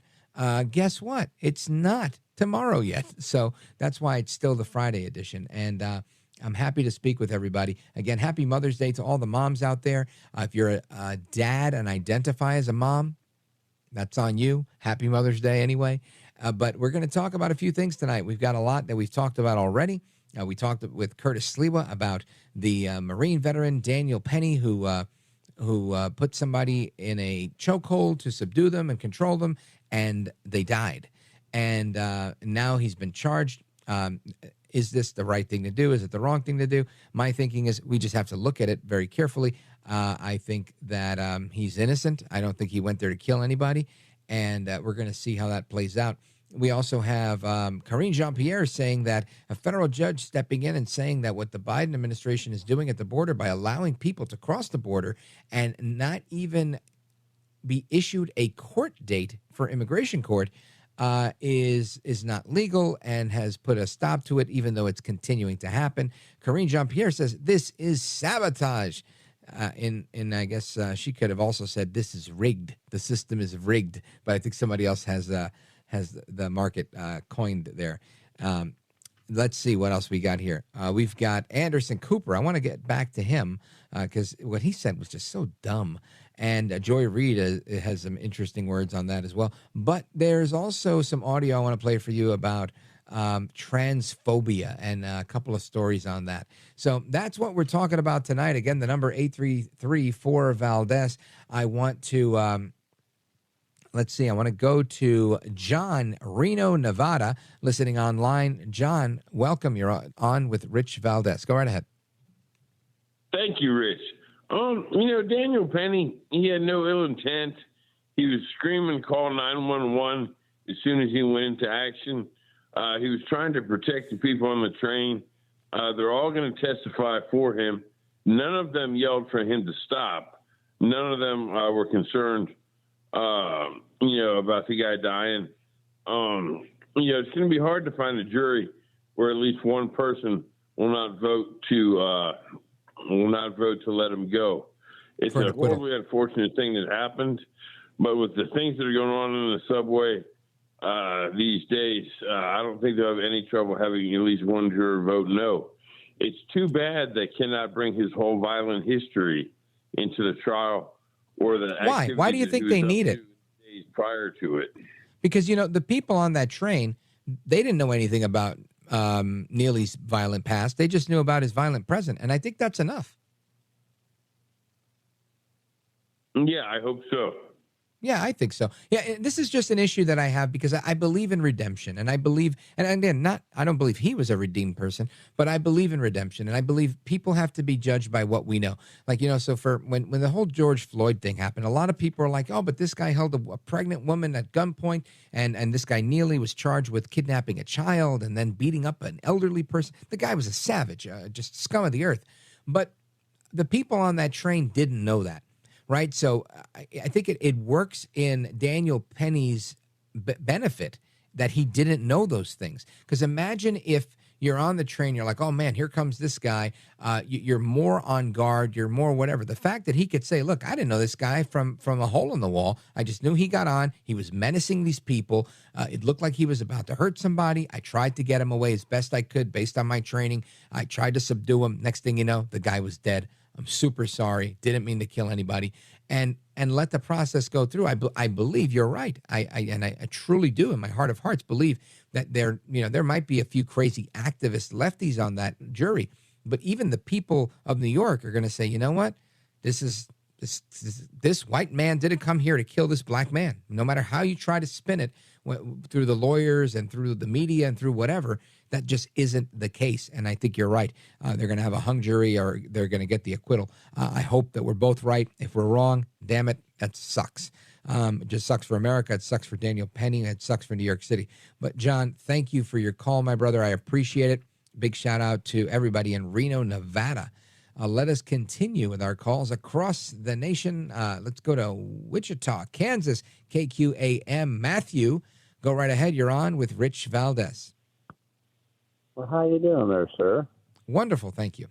S2: guess what? It's not tomorrow yet. So that's why it's still the Friday edition. And I'm happy to speak with everybody. Again, happy Mother's Day to all the moms out there. If you're a dad and identify as a mom, that's on you. Happy Mother's Day anyway. But we're going to talk about a few things tonight. We've got a lot that we've talked about already. We talked with Curtis Sliwa about the Marine veteran Daniel Penny who put somebody in a chokehold to subdue them and control them, and they died. And now he's been charged. Is this the right thing to do? Is it the wrong thing to do? My thinking is we just have to look at it very carefully. I think that he's innocent. I don't think he went there to kill anybody. And we're going to see how that plays out. We also have Karine Jean-Pierre saying that a federal judge stepping in and saying that what the Biden administration is doing at the border by allowing people to cross the border and not even be issued a court date for immigration court is not legal and has put a stop to it, even though it's continuing to happen. Karine Jean-Pierre says this is sabotage. I guess she could have also said this is rigged. The system is rigged, but I think somebody else has the market coined there. Let's see what else we got here. We've got Anderson Cooper. I want to get back to him because what he said was just so dumb. And Joy Reid has some interesting words on that as well. But there's also some audio I want to play for you about transphobia and a couple of stories on that. So that's what we're talking about tonight. Again, the number 833-4-VALDES. I want to... Let's see. I want to go to John, Reno, Nevada, listening online. John, welcome. You're on with Rich Valdez. Go right ahead.
S11: Thank you, Rich. Daniel Penny, he had no ill intent. He was screaming, call 911 as soon as he went into action. He was trying to protect the people on the train. They're all going to testify for him. None of them yelled for him to stop. None of them were concerned about the guy dying. It's going to be hard to find a jury where at least one person will not vote to let him go. It's a horribly unfortunate thing that happened, but with the things that are going on in the subway these days, I don't think they'll have any trouble having at least one juror vote no. It's too bad they cannot bring his whole violent history into the trial. Or the
S2: Why do you think they need it?
S11: Days prior to it.
S2: Because, the people on that train, they didn't know anything about Neely's violent past. They just knew about his violent present. And I think that's enough.
S11: Yeah, I hope so.
S2: Yeah, I think so. Yeah, this is just an issue that I have because I believe in redemption, and I believe, and again, I don't believe he was a redeemed person, but I believe in redemption, and I believe people have to be judged by what we know. Like, so for when the whole George Floyd thing happened, a lot of people are like, oh, but this guy held a pregnant woman at gunpoint, and this guy Neely was charged with kidnapping a child and then beating up an elderly person. The guy was a savage, just scum of the earth. But the people on that train didn't know that. Right. So I think it works in Daniel Penny's benefit that he didn't know those things. Because imagine if you're on the train, you're like, oh, man, here comes this guy. You're more on guard. You're more whatever. The fact that he could say, look, I didn't know this guy from a hole in the wall. I just knew he got on. He was menacing these people. It looked like he was about to hurt somebody. I tried to get him away as best I could based on my training. I tried to subdue him. Next thing you know, the guy was dead. I'm super sorry. Didn't mean to kill anybody. And let the process go through. I believe you're right. I truly do in my heart of hearts believe that there might be a few crazy activist lefties on that jury, but even the people of New York are going to say, you know what? This white man didn't come here to kill this black man. No matter how you try to spin it through the lawyers and through the media and through whatever, that just isn't the case. And I think you're right. They're going to have a hung jury or they're going to get the acquittal. I hope that we're both right. If we're wrong, damn it, that sucks. It just sucks for America. It sucks for Daniel Penny. It sucks for New York City. But, John, thank you for your call, my brother. I appreciate it. Big shout out to everybody in Reno, Nevada. Let us continue with our calls across the nation. Let's go to Wichita, Kansas, KQAM. Matthew, go right ahead. You're on with Rich Valdez.
S12: Well, how you doing there, sir?
S2: Wonderful, thank you.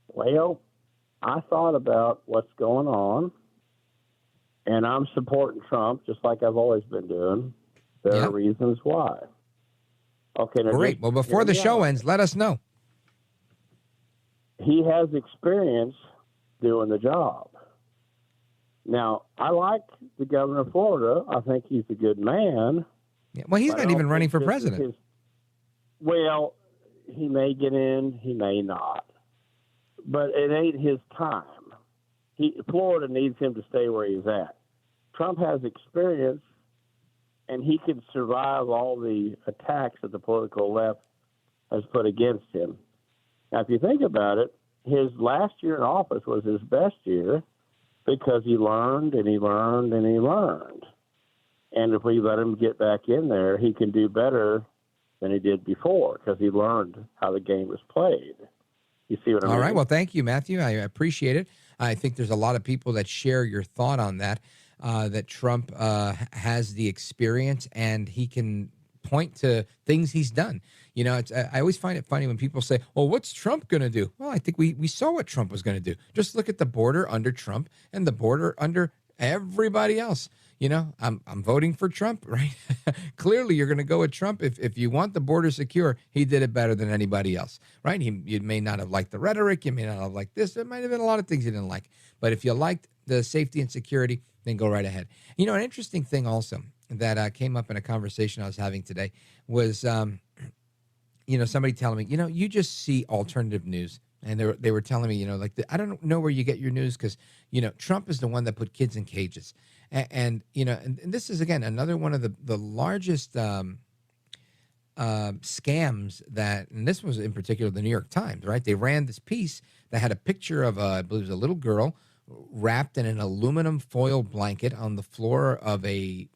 S12: Well, I thought about what's going on, and I'm supporting Trump just like I've always been doing. There are reasons why. Okay, now
S2: great. Well, before the show ends, let us know.
S12: He has experience doing the job. Now, I like the governor of Florida. I think he's a good man.
S2: Yeah. Well, he's not even running for president.
S12: Well, he may get in, he may not. But it ain't his time. Florida needs him to stay where he's at. Trump has experience, and he can survive all the attacks that the political left has put against him. Now, if you think about it, his last year in office was his best year because he learned and he learned and he learned. And if we let him get back in there, he can do better than he did before because he learned how the game was played. You see what I mean?
S2: All right. Well, thank you, Matthew. I appreciate it. I think there's a lot of people that share your thought on that, that Trump has the experience and he can point to things he's done. You know, I always find it funny when people say, well, what's Trump going to do? Well, I think we saw what Trump was going to do. Just look at the border under Trump and the border under everybody else. You know, I'm voting for Trump, right? Clearly, you're going to go with Trump. If you want the border secure, he did it better than anybody else, right? You may not have liked the rhetoric. You may not have liked this. There might have been a lot of things you didn't like. But if you liked the safety and security, then go right ahead. You know, an interesting thing also that came up in a conversation I was having today was, you know, somebody telling me, you know, you just see alternative news. And they were telling me, you know, like, I don't know where you get your news because, you know, Trump is the one that put kids in cages. And you know, and this is, again, another one of the largest scams that, and this was in particular the New York Times, right? They ran this piece that had a picture of, I believe it was a little girl wrapped in an aluminum foil blanket on the floor of a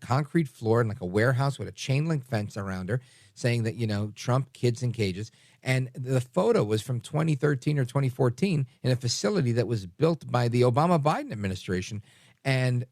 S2: concrete floor in like a warehouse with a chain link fence around her, saying that, you know, Trump, kids in cages. And the photo was from 2013 or 2014 in a facility that was built by the Obama-Biden administration. And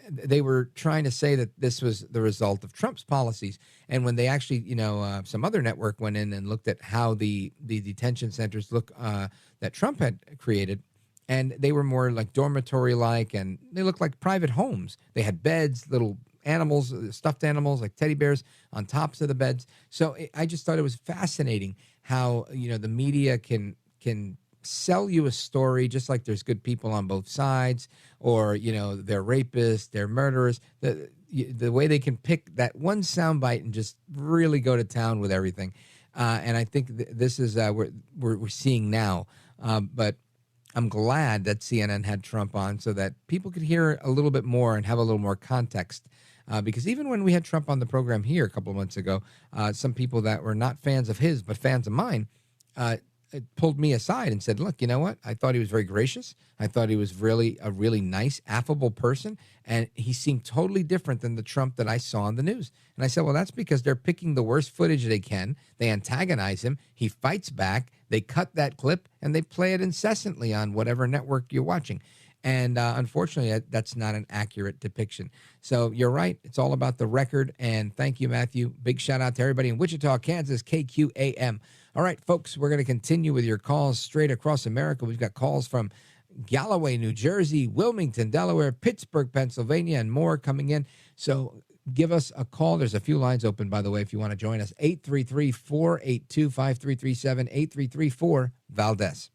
S2: they were trying to say that this was the result of Trump's policies. And when they actually, you know, some other network went in and looked at how the detention centers look that Trump had created, and they were more like dormitory-like, and they looked like private homes. They had beds, little animals, stuffed animals like teddy bears on tops of the beds. So I just thought it was fascinating how, you know, the media can sell you a story just like there's good people on both sides, or, you know, they're rapists, they're murderers. The way they can pick that one soundbite and just really go to town with everything. And I think this is we're seeing now. But I'm glad that CNN had Trump on so that people could hear a little bit more and have a little more context. Because even when we had Trump on the program here a couple of months ago, some people that were not fans of his but fans of mine pulled me aside and said, look, you know what? I thought he was very gracious. I thought he was really a really nice, affable person. And he seemed totally different than the Trump that I saw on the news. And I said, well, that's because they're picking the worst footage they can. They antagonize him. He fights back. They cut that clip and they play it incessantly on whatever network you're watching. And unfortunately, that's not an accurate depiction. So you're right. It's all about the record. And thank you, Matthew. Big shout out to everybody in Wichita, Kansas, KQAM. All right, folks, we're going to continue with your calls straight across America. We've got calls from Galloway, New Jersey, Wilmington, Delaware, Pittsburgh, Pennsylvania, and more coming in. So give us a call. There's a few lines open, by the way, if you want to join us. 833-482-5337, 833-4-VALDEZ.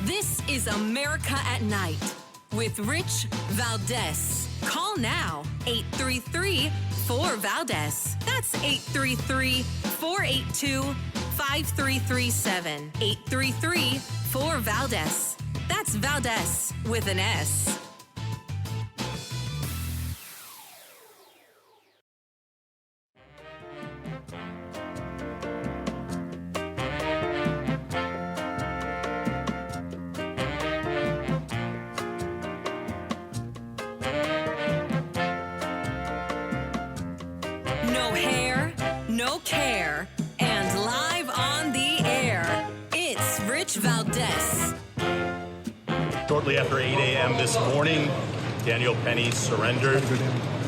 S1: This is America at Night with Rich Valdez. Call now, 833-4-VALDEZ. That's 833-482-5337. 833-4-VALDEZ. That's Valdez with an S. No hair, no no care, and live on the air, it's Rich Valdez.
S13: Shortly after 8 a.m. this morning, Daniel Penny surrendered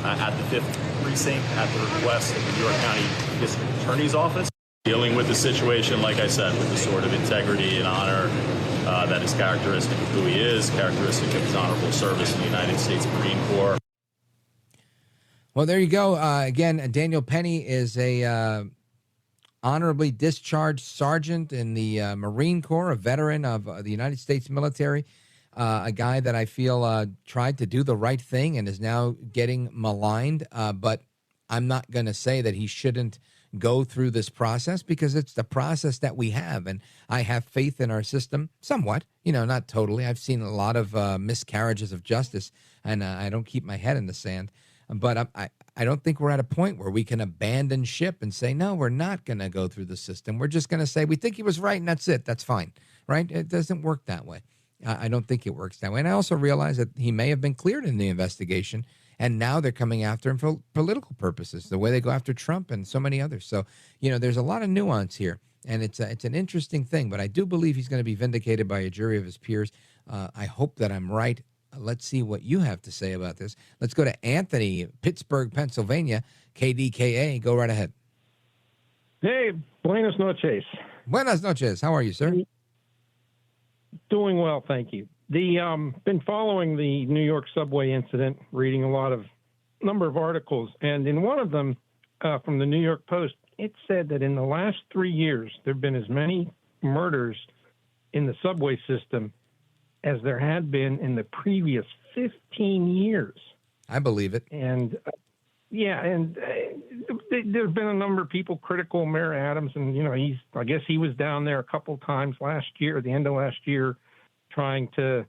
S13: at the 5th Precinct at the request of the New York County District Attorney's Office. Dealing with the situation, like I said, with the sort of integrity and honor that is characteristic of who he is, characteristic of his honorable service in the United States Marine Corps.
S2: Well, there you go. Again, Daniel Penny is a honorably discharged sergeant in the Marine Corps, a veteran of the United States military, a guy that I feel tried to do the right thing and is now getting maligned. But I'm not going to say that he shouldn't go through this process, because it's the process that we have. And I have faith in our system somewhat, not totally. I've seen a lot of miscarriages of justice, and I don't keep my head in the sand. But I don't think we're at a point where we can abandon ship and say, no, we're not going to go through the system. We're just going to say, we think he was right, and that's it. That's fine, right? It doesn't work that way. I don't think it works that way. And I also realize that he may have been cleared in the investigation, and now they're coming after him for political purposes, the way they go after Trump and so many others. So, there's a lot of nuance here, and it's an interesting thing. But I do believe he's going to be vindicated by a jury of his peers. I hope that I'm right. Let's see what you have to say about this. Let's go to Anthony, Pittsburgh, Pennsylvania, KDKA. Go right ahead.
S14: Hey, buenas noches.
S2: Buenas noches. How are you, sir?
S14: Doing well, thank you. Been following the New York subway incident, reading a number of articles, and in one of them from the New York Post, it said that in the last 3 years, there have been as many murders in the subway system as there had been in the previous 15 years.
S2: I believe it.
S14: And there's been a number of people critical of Mayor Adams, and I guess he was down there a couple times last year, at the end of last year, trying to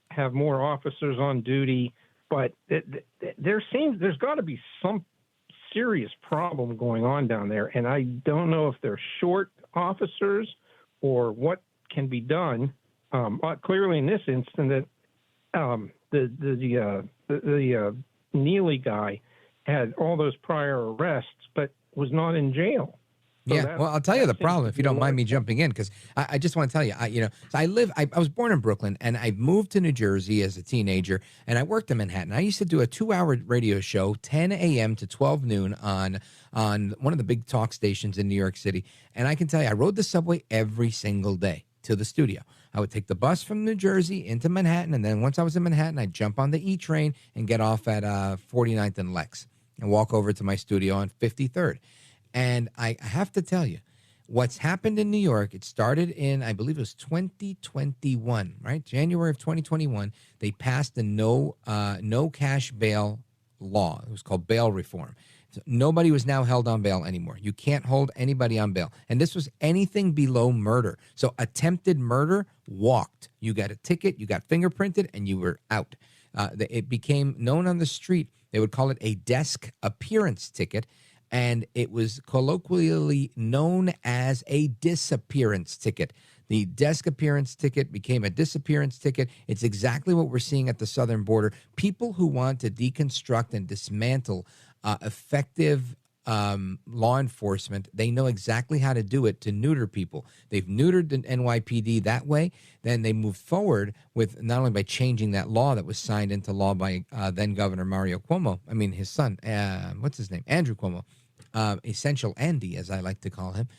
S14: have more officers on duty. But there's got to be some serious problem going on down there, and I don't know if they're short officers or what can be done. Clearly, in this instance, that the Neely guy had all those prior arrests, but was not in jail. So
S2: well, I'll tell you the problem, if you don't mind me jumping in, because I just want to tell you, I was born in Brooklyn, and I moved to New Jersey as a teenager, and I worked in Manhattan. I used to do a 2-hour radio show, 10 a.m. to 12 noon on one of the big talk stations in New York City. And I can tell you, I rode the subway every single day to the studio. I would take the bus from New Jersey into Manhattan, and then once I was in Manhattan, I'd jump on the E train and get off at 49th and Lex and walk over to my studio on 53rd. And I have to tell you, what's happened in New York, it started in, I believe it was 2021, right? January of 2021, they passed the no cash bail law. It was called bail reform. So nobody was now held on bail anymore. You can't hold anybody on bail. And this was anything below murder. So attempted murder, walked. You got a ticket, you got fingerprinted, and you were out. It became known on the street. They would call it a desk appearance ticket. And it was colloquially known as a disappearance ticket. The desk appearance ticket became a disappearance ticket. It's exactly what we're seeing at the southern border. People who want to deconstruct and dismantle effective law enforcement, they know exactly how to do it to neuter people. They've neutered the NYPD that way. Then they moved forward with not only by changing that law that was signed into law by then Governor Mario Cuomo. I mean, his son, what's his name? Andrew Cuomo. Essential Andy, as I like to call him.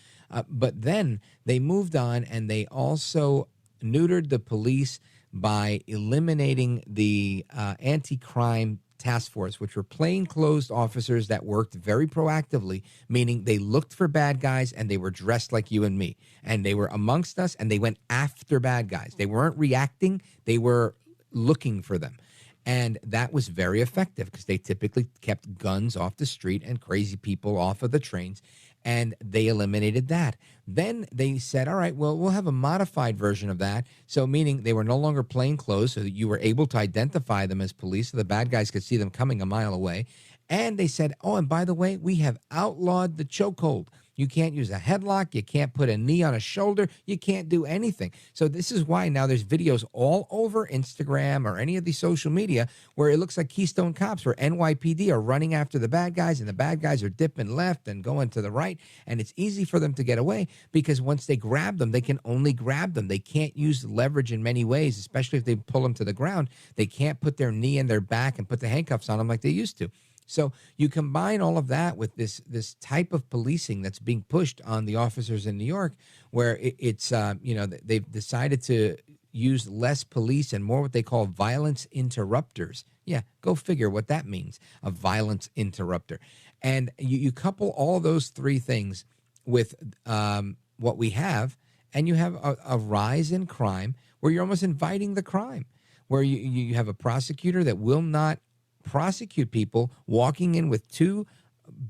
S2: But then they moved on, and they also neutered the police by eliminating the anti-crime task force, which were plainclothes officers that worked very proactively, meaning they looked for bad guys and they were dressed like you and me. And they were amongst us, and they went after bad guys. They weren't reacting. They were looking for them. And that was very effective because they typically kept guns off the street and crazy people off of the trains, and they eliminated that. Then they said, all right, well, we'll have a modified version of that. So meaning they were no longer plain clothes so that you were able to identify them as police so the bad guys could see them coming a mile away. And they said, oh, and by the way, we have outlawed the chokehold. You can't use a headlock. You can't put a knee on a shoulder. You can't do anything. So this is why now there's videos all over Instagram or any of the social media where it looks like Keystone Cops, where NYPD are running after the bad guys and the bad guys are dipping left and going to the right. And it's easy for them to get away because once they grab them, they can only grab them. They can't use leverage in many ways, especially if they pull them to the ground. They can't put their knee in their back and put the handcuffs on them like they used to. So you combine all of that with this type of policing that's being pushed on the officers in New York, where it's they've decided to use less police and more what they call violence interrupters. Yeah, go figure what that means, a violence interrupter. And you couple all those three things with what we have, and you have a rise in crime where you're almost inviting the crime, where you have a prosecutor that will not prosecute people walking in with two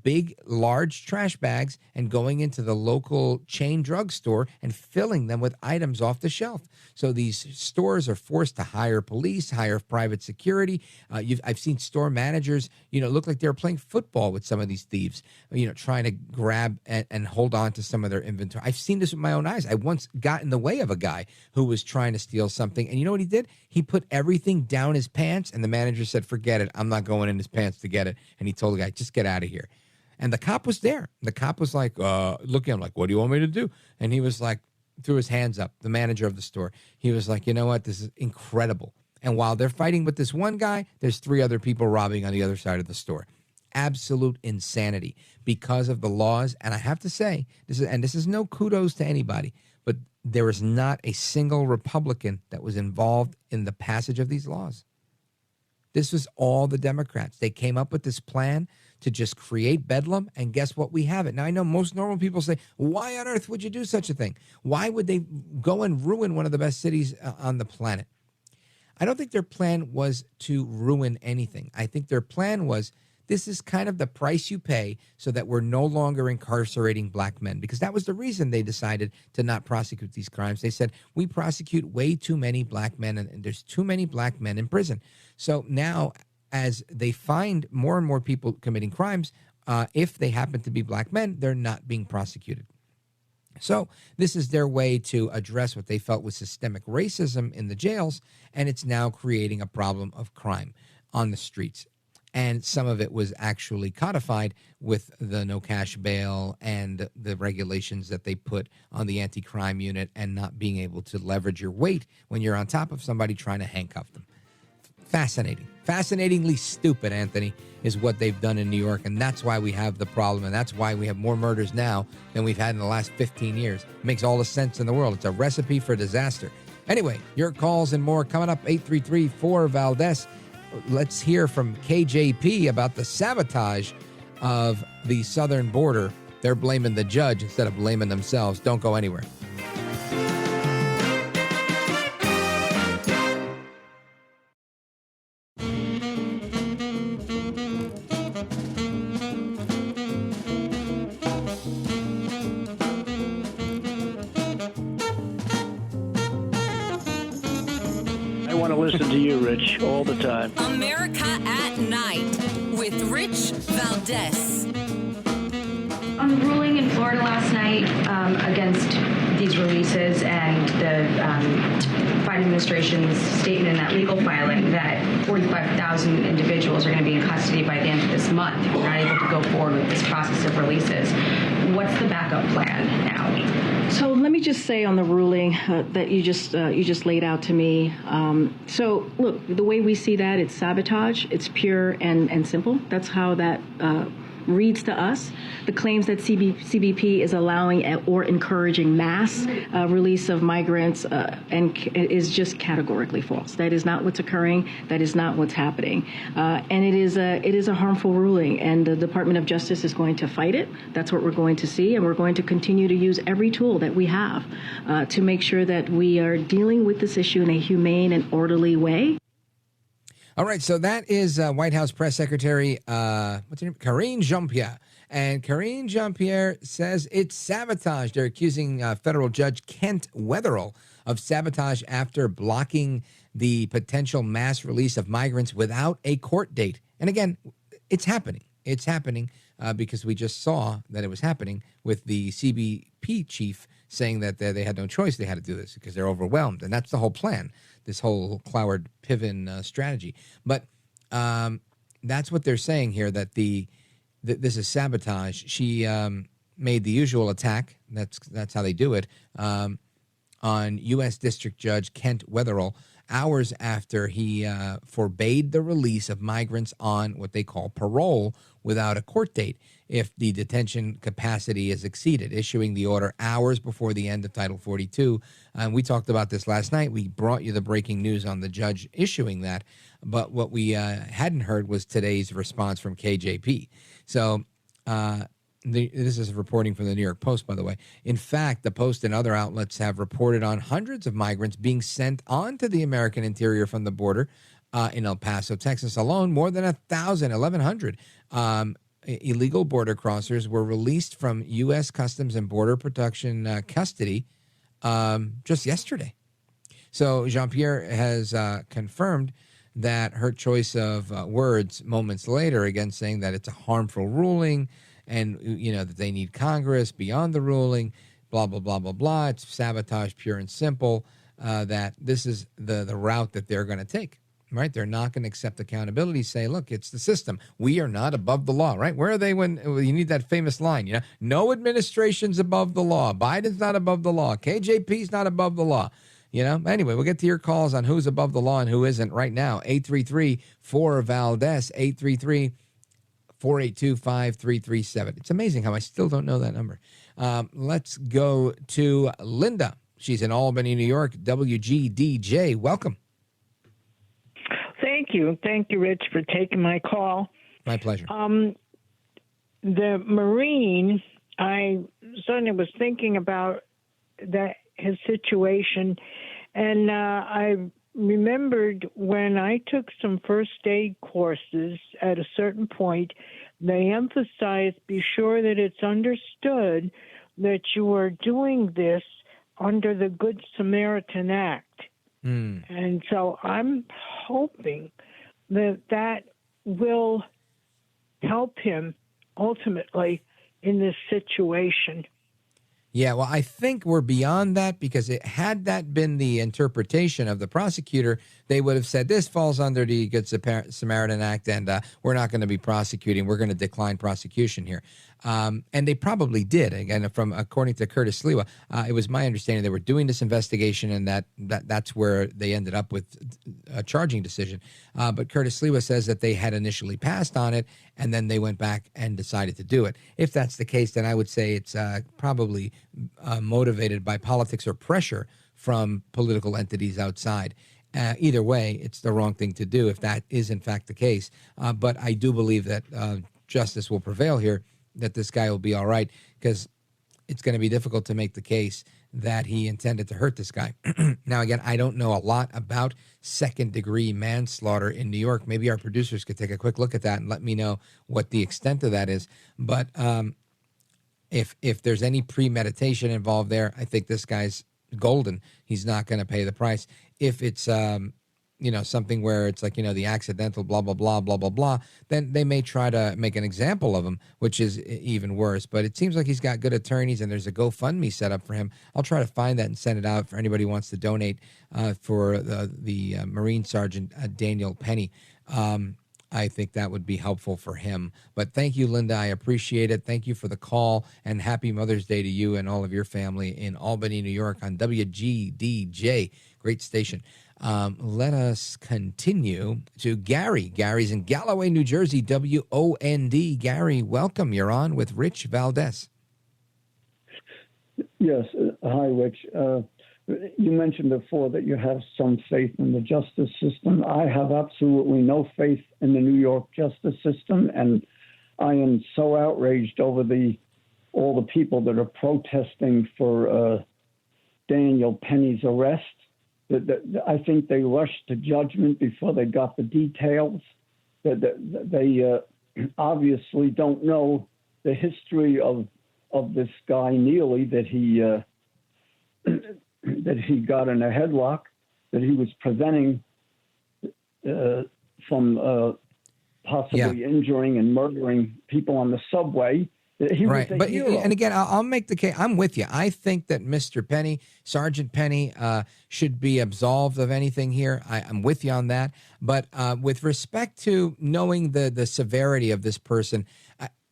S2: big, large trash bags and going into the local chain drugstore and filling them with items off the shelf. So these stores are forced to hire police, hire private security. I've seen store managers, look like they're playing football with some of these thieves, trying to grab and hold on to some of their inventory. I've seen this with my own eyes. I once got in the way of a guy who was trying to steal something. And you know what he did? He put everything down his pants, and the manager said, forget it. I'm not going in his pants to get it. And he told the guy, just get out of here. And the cop was there. The cop was like, looking at him like, what do you want me to do? And he was like, threw his hands up, the manager of the store. He was like, you know what? This is incredible. And while they're fighting with this one guy, there's three other people robbing on the other side of the store. Absolute insanity because of the laws. And I have to say, this is no kudos to anybody, but there was not a single Republican that was involved in the passage of these laws. This was all the Democrats. They came up with this plan to just create bedlam, and guess what? We have it. Now, I know most normal people say, why on earth would you do such a thing? Why would they go and ruin one of the best cities on the planet? I don't think their plan was to ruin anything. I think their plan was, this is kind of the price you pay so that we're no longer incarcerating black men, because that was the reason they decided to not prosecute these crimes. They said, we prosecute way too many black men, and there's too many black men in prison. So now, as they find more and more people committing crimes, if they happen to be black men, they're not being prosecuted. So this is their way to address what they felt was systemic racism in the jails, and it's now creating a problem of crime on the streets. And some of it was actually codified with the no cash bail and the regulations that they put on the anti-crime unit and not being able to leverage your weight when you're on top of somebody trying to handcuff them. Fascinating. Fascinatingly stupid, Anthony, is what they've done in New York, and that's why we have the problem, and that's why we have more murders now than we've had in the last 15 years. It makes all the sense in the world. It's a recipe for disaster. Anyway, your calls and more coming up, 833-4-VALDEZ. Let's hear from KJP about the sabotage of the southern border. They're blaming the judge instead of blaming themselves. Don't go anywhere.
S3: Listen to you, Rich, all the time.
S1: America at Night with Rich Valdez.
S15: On the ruling in Florida last night against these releases and the Biden administration's statement in that legal filing that 45,000 individuals are going to be in custody by the end of this month if we're not able to go forward with this process of releases, what's the backup plan now?
S16: So let me just say on the ruling that you just laid out to me. So look, the way we see that, it's sabotage. It's pure and simple. That's how that reads to us. The claims that CBP is allowing or encouraging mass release of migrants and is just categorically false. That is not what's occurring. That is not what's happening. And it is a harmful ruling, and the Department of Justice is going to fight it. That's what we're going to see, and we're going to continue to use every tool that we have to make sure that we are dealing with this issue in a humane and orderly way.
S2: All right, so that is White House Press Secretary, what's her name? Karine Jean-Pierre. And Karine Jean-Pierre says it's sabotage. They're accusing federal judge Kent Wetherill of sabotage after blocking the potential mass release of migrants without a court date. And again, it's happening. It's happening because we just saw that it was happening with the CBP chief saying that they had no choice. They had to do this because they're overwhelmed. And that's the whole plan, this whole Cloward Piven strategy. But that's what they're saying here, that this is sabotage. She made the usual attack. That's how they do it, on U.S. District Judge Kent Wetherill, hours after he forbade the release of migrants on what they call parole without a court date if the detention capacity is exceeded, issuing the order hours before the end of Title 42. We talked about this last night. We brought you the breaking news on the judge issuing that, but what we hadn't heard was today's response from KJP. So this is reporting from the New York Post, by the way. In fact, the Post and other outlets have reported on hundreds of migrants being sent onto the American interior from the border in El Paso, Texas alone. More than 1,100 illegal border crossers were released from U.S. Customs and Border Protection custody just yesterday. So Jean-Pierre has confirmed that her choice of words moments later, again saying that it's a harmful ruling, and, that they need Congress beyond the ruling, blah, blah, blah, blah, blah. It's sabotage, pure and simple, that this is the route that they're going to take, right? They're not going to accept accountability, say, look, it's the system. We are not above the law, right? Where are they when you need that famous line, no administration's above the law. Biden's not above the law. KJP's not above the law. Anyway, we'll get to your calls on who's above the law and who isn't right now. 833-4-VALDES, 833-482-5337. It's amazing how I still don't know that number. Let's go to Linda. She's in Albany, New York, WGDJ. Welcome.
S17: Thank you. Thank you, Rich, for taking my call.
S2: My pleasure.
S17: The Marine, I suddenly was thinking about his situation, and I remembered when I took some first aid courses at a certain point, they emphasized be sure that it's understood that you are doing this under the Good Samaritan Act. And so I'm hoping that will help him ultimately in this situation.
S2: Yeah, well, I think we're beyond that, because had that been the interpretation of the prosecutor, they would have said this falls under the Good Samaritan Act, and we're not going to be prosecuting. We're going to decline prosecution here. And they probably did. Again, according to Curtis Sliwa, it was my understanding they were doing this investigation, and that's where they ended up with a charging decision. But Curtis Sliwa says that they had initially passed on it, and then they went back and decided to do it. If that's the case, then I would say it's probably motivated by politics or pressure from political entities outside. Either way, it's the wrong thing to do if that is in fact the case. But I do believe that justice will prevail here, that this guy will be all right, because it's going to be difficult to make the case that he intended to hurt this guy. Now, again, I don't know a lot about second-degree manslaughter in New York. Maybe our producers could take a quick look at that and let me know what the extent of that is. But if there's any premeditation involved there, I think this guy's golden. He's not going to pay the price. If it's something where it's like, the accidental blah, blah, blah, blah, blah, blah, then they may try to make an example of him, which is even worse. But it seems like he's got good attorneys, and there's a GoFundMe set up for him. I'll try to find that and send it out for anybody who wants to donate for the Marine Sergeant Daniel Penny. I think that would be helpful for him. But thank you, Linda. I appreciate it. Thank you for the call, and happy Mother's Day to you and all of your family in Albany, New York on WGDJ. Great station. Let us continue to Gary. Gary's in Galloway, New Jersey, WOND. Gary, welcome. You're on with Rich Valdez.
S18: Yes. Hi, Rich. You mentioned before that you have some faith in the justice system. I have absolutely no faith in the New York justice system, and I am so outraged over all the people that are protesting for Daniel Penny's arrest. I think they rushed to judgment before they got the details. That they obviously don't know the history of this guy Neely, that he that he got in a headlock, that he was preventing from possibly injuring and murdering people on the subway. He was a hero.
S2: And again, I'll make the case. I'm with you. I think that Mr. Penny, Sergeant Penny, should be absolved of anything here. I'm with you on that. But with respect to knowing the severity of this person,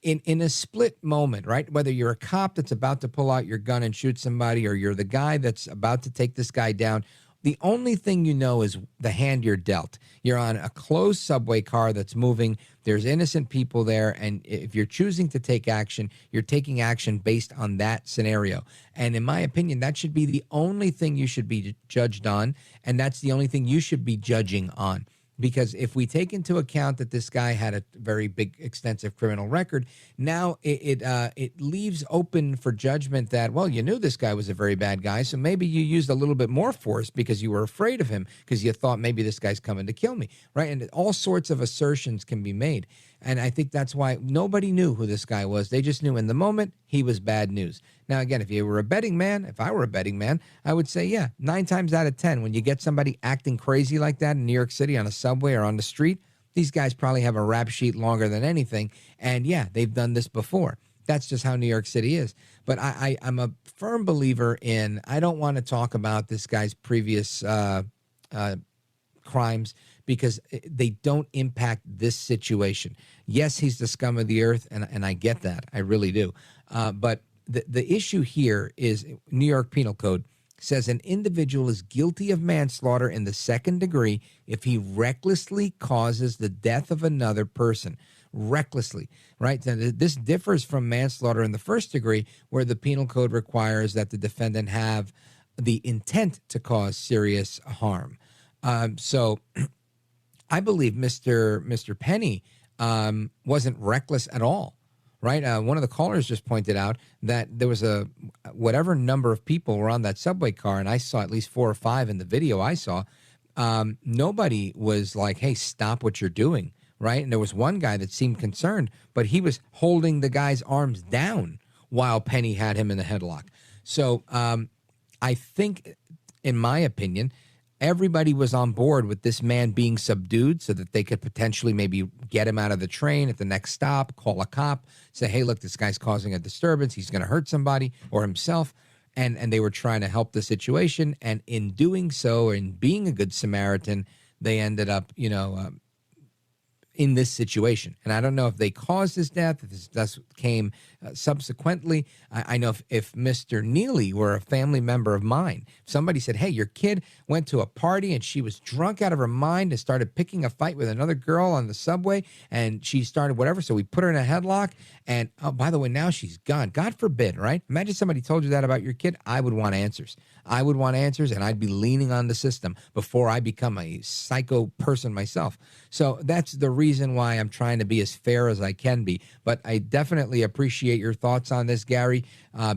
S2: in a split moment, right? Whether you're a cop that's about to pull out your gun and shoot somebody, or you're the guy that's about to take this guy down, the only thing you know is the hand you're dealt. You're on a closed subway car that's moving. There's innocent people there. And if you're choosing to take action, you're taking action based on that scenario. And in my opinion, that should be the only thing you should be judged on. And that's the only thing you should be judging on. Because if we take into account that this guy had a very big, extensive criminal record, now it leaves open for judgment that, well, you knew this guy was a very bad guy, so maybe you used a little bit more force because you were afraid of him, because you thought maybe this guy's coming to kill me, right? And all sorts of assertions can be made. And I think that's why nobody knew who this guy was. They just knew in the moment he was bad news. Now, again, if you were a betting man, if I were a betting man, I would say, yeah, 9 times out of 10, when you get somebody acting crazy like that in New York City on a subway or on the street, these guys probably have a rap sheet longer than anything. And yeah, they've done this before. That's just how New York City is. But I'm a firm believer in, I don't want to talk about this guy's previous crimes, because they don't impact this situation. Yes, he's the scum of the earth, and I get that. I really do. But the issue here is New York Penal Code says an individual is guilty of manslaughter in the second degree if he recklessly causes the death of another person. Recklessly, right? And this differs from manslaughter in the first degree, where the Penal Code requires that the defendant have the intent to cause serious harm. So I believe Mr. Penny wasn't reckless at all, right? One of the callers just pointed out that there was whatever number of people were on that subway car, and I saw at least 4 or 5 in the video I saw. Nobody was like, hey, stop what you're doing, right? And there was one guy that seemed concerned, but he was holding the guy's arms down while Penny had him in the headlock. So I think, in my opinion, everybody was on board with this man being subdued so that they could potentially maybe get him out of the train at the next stop, call a cop, say, hey, look, this guy's causing a disturbance. He's going to hurt somebody or himself. And they were trying to help the situation. And in doing so, and being a good Samaritan, they ended up, in this situation. And I don't know if they caused his death, if his death came subsequently. I know if Mr. Neely were a family member of mine, if somebody said, hey, your kid went to a party and she was drunk out of her mind and started picking a fight with another girl on the subway, and she started whatever, so we put her in a headlock, and oh, by the way, now she's gone. God forbid, right? Imagine somebody told you that about your kid. I would want answers. I would want answers, and I'd be leaning on the system before I become a psycho person myself. So that's the reason why I'm trying to be as fair as I can be. But I definitely appreciate your thoughts on this, Gary.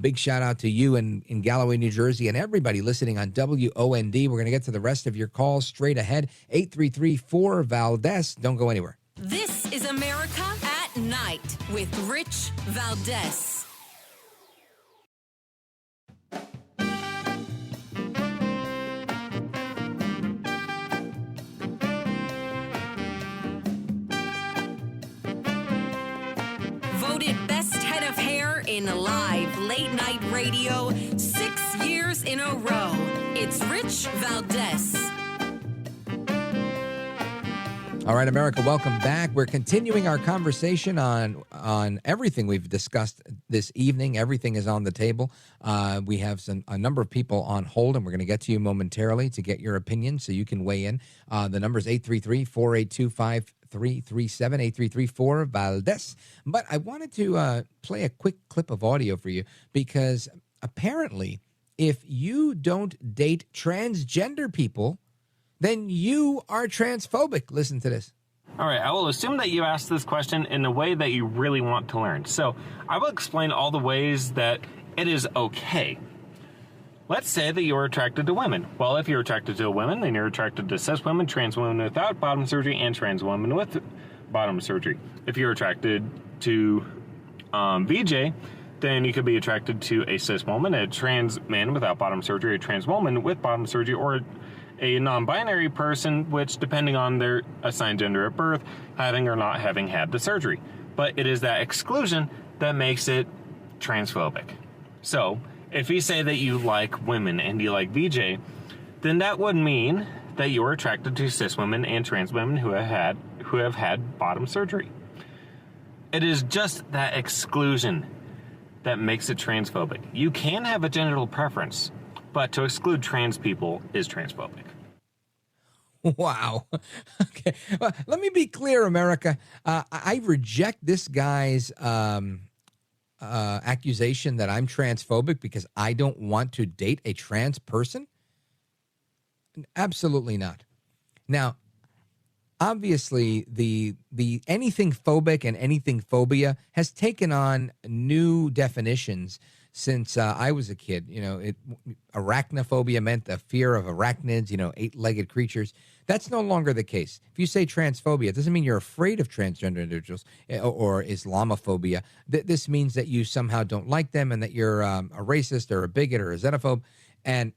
S2: Big shout out to you in Galloway, New Jersey, and everybody listening on WOND. We're going to get to the rest of your calls straight ahead. 833-4-VALDEZ. Don't go anywhere.
S1: This is America at Night with Rich Valdez. Voted best head of hair in live late night radio 6 years in a row. It's Rich Valdez.
S2: All right, America, welcome back. We're continuing our conversation on everything we've discussed this evening. Everything is on the table. We have a number of people on hold, and we're going to get to you momentarily to get your opinion so you can weigh in. The number is 833-482-5337, 833-4-VALDEZ. But I wanted to play a quick clip of audio for you, because apparently if you don't date transgender people, then you are transphobic. Listen to this.
S19: All right, I will assume that you asked this question in a way that you really want to learn. So I will explain all the ways that it is okay. Let's say that you're attracted to women. Well, if you're attracted to women, then you're attracted to cis women, trans women without bottom surgery, and trans women with bottom surgery. If you're attracted to VJ, then you could be attracted to a cis woman, a trans man without bottom surgery, a trans woman with bottom surgery, or a non-binary person, which, depending on their assigned gender at birth, having or not having had the surgery. But it is that exclusion that makes it transphobic. So, if you say that you like women and you like VJ, then that would mean that you're attracted to cis women and trans women who have had bottom surgery. It is just that exclusion that makes it transphobic. You can have a genital preference, but to exclude trans people is transphobic.
S2: Wow. Okay. Well, let me be clear, America. I reject this guy's accusation that I'm transphobic because I don't want to date a trans person. Absolutely not. Now, obviously, the anything phobic and anything phobia has taken on new definitions since I was a kid. Arachnophobia meant the fear of arachnids, eight-legged creatures. That's no longer the case. If you say transphobia, it doesn't mean you're afraid of transgender individuals or Islamophobia. This means that you somehow don't like them and that you're a racist or a bigot or a xenophobe. And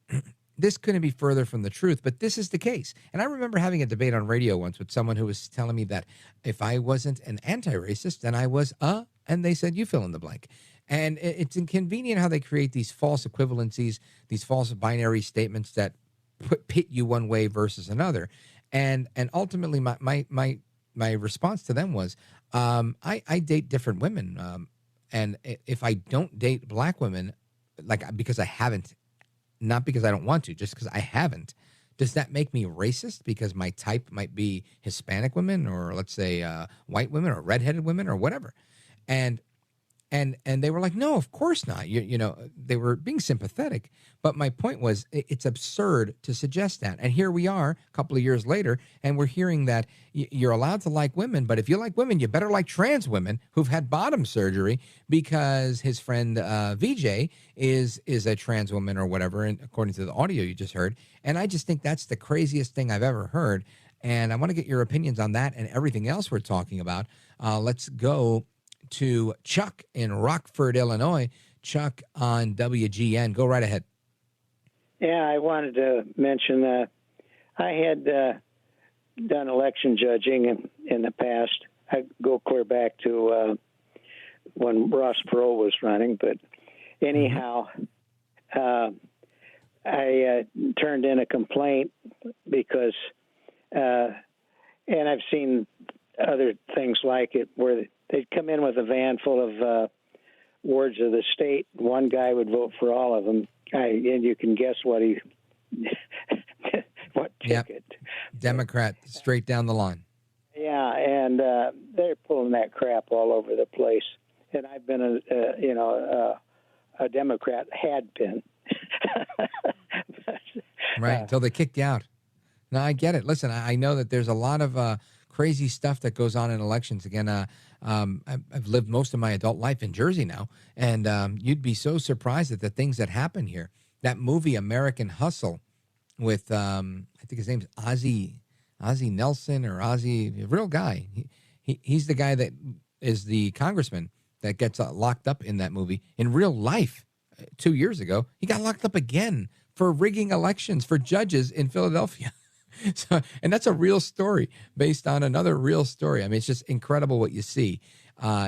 S2: this couldn't be further from the truth, but this is the case. And I remember having a debate on radio once with someone who was telling me that if I wasn't an anti-racist, then I was and they said, you fill in the blank. And it's inconvenient how they create these false equivalencies, these false binary statements that pit you one way versus another. And ultimately, my response to them was, I date different women. And if I don't date black women, because I haven't, not because I don't want to, just because I haven't, does that make me racist because my type might be Hispanic women or let's say white women or redheaded women or whatever? And they were like, no, of course not. They were being sympathetic. But my point was, it's absurd to suggest that. And here we are a couple of years later, and we're hearing that you're allowed to like women, but if you like women, you better like trans women who've had bottom surgery because his friend VJ is a trans woman or whatever, and according to the audio you just heard. And I just think that's the craziest thing I've ever heard. And I want to get your opinions on that and everything else we're talking about. Let's go to Chuck in Rockford, Illinois. Chuck on WGN. Go right ahead.
S20: Yeah, I wanted to mention that I had done election judging in the past. I go clear back to when Ross Perot was running. But anyhow, I turned in a complaint because, and I've seen other things like it where they'd come in with a van full of wards of the state. One guy would vote for all of them, and you can guess what ticket.
S2: Democrat, straight down the line.
S20: Yeah, and they're pulling that crap all over the place. And I've been a Democrat, had been.
S2: Right, until they kicked you out. No, I get it. Listen, I know that there's a lot of crazy stuff that goes on in elections. Again, I've lived most of my adult life in Jersey now, and you'd be so surprised at the things that happen here. That movie American Hustle with, I think his name's Ozzie Nelson or Ozzie, a real guy. He's the guy that is the congressman that gets locked up in that movie. In real life, 2 years ago, he got locked up again for rigging elections for judges in Philadelphia. So, and that's a real story based on another real story. I mean, it's just incredible what you see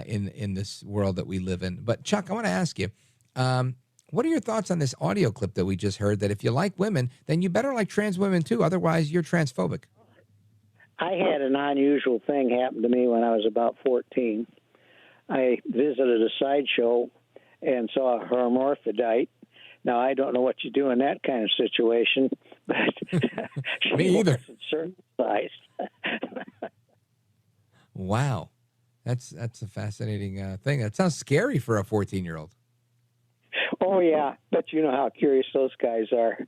S2: in this world that we live in. But Chuck, I want to ask you, what are your thoughts on this audio clip that we just heard, that if you like women, then you better like trans women too, otherwise you're transphobic?
S20: I had an unusual thing happen to me when I was about 14. I visited a sideshow and saw a hermaphrodite. Now, I don't know what you do in that kind of situation, but
S2: me either.
S20: Circumcised.
S2: Wow, that's a fascinating thing. That sounds scary for a 14-year-old.
S20: Oh yeah, but you know how curious those guys are.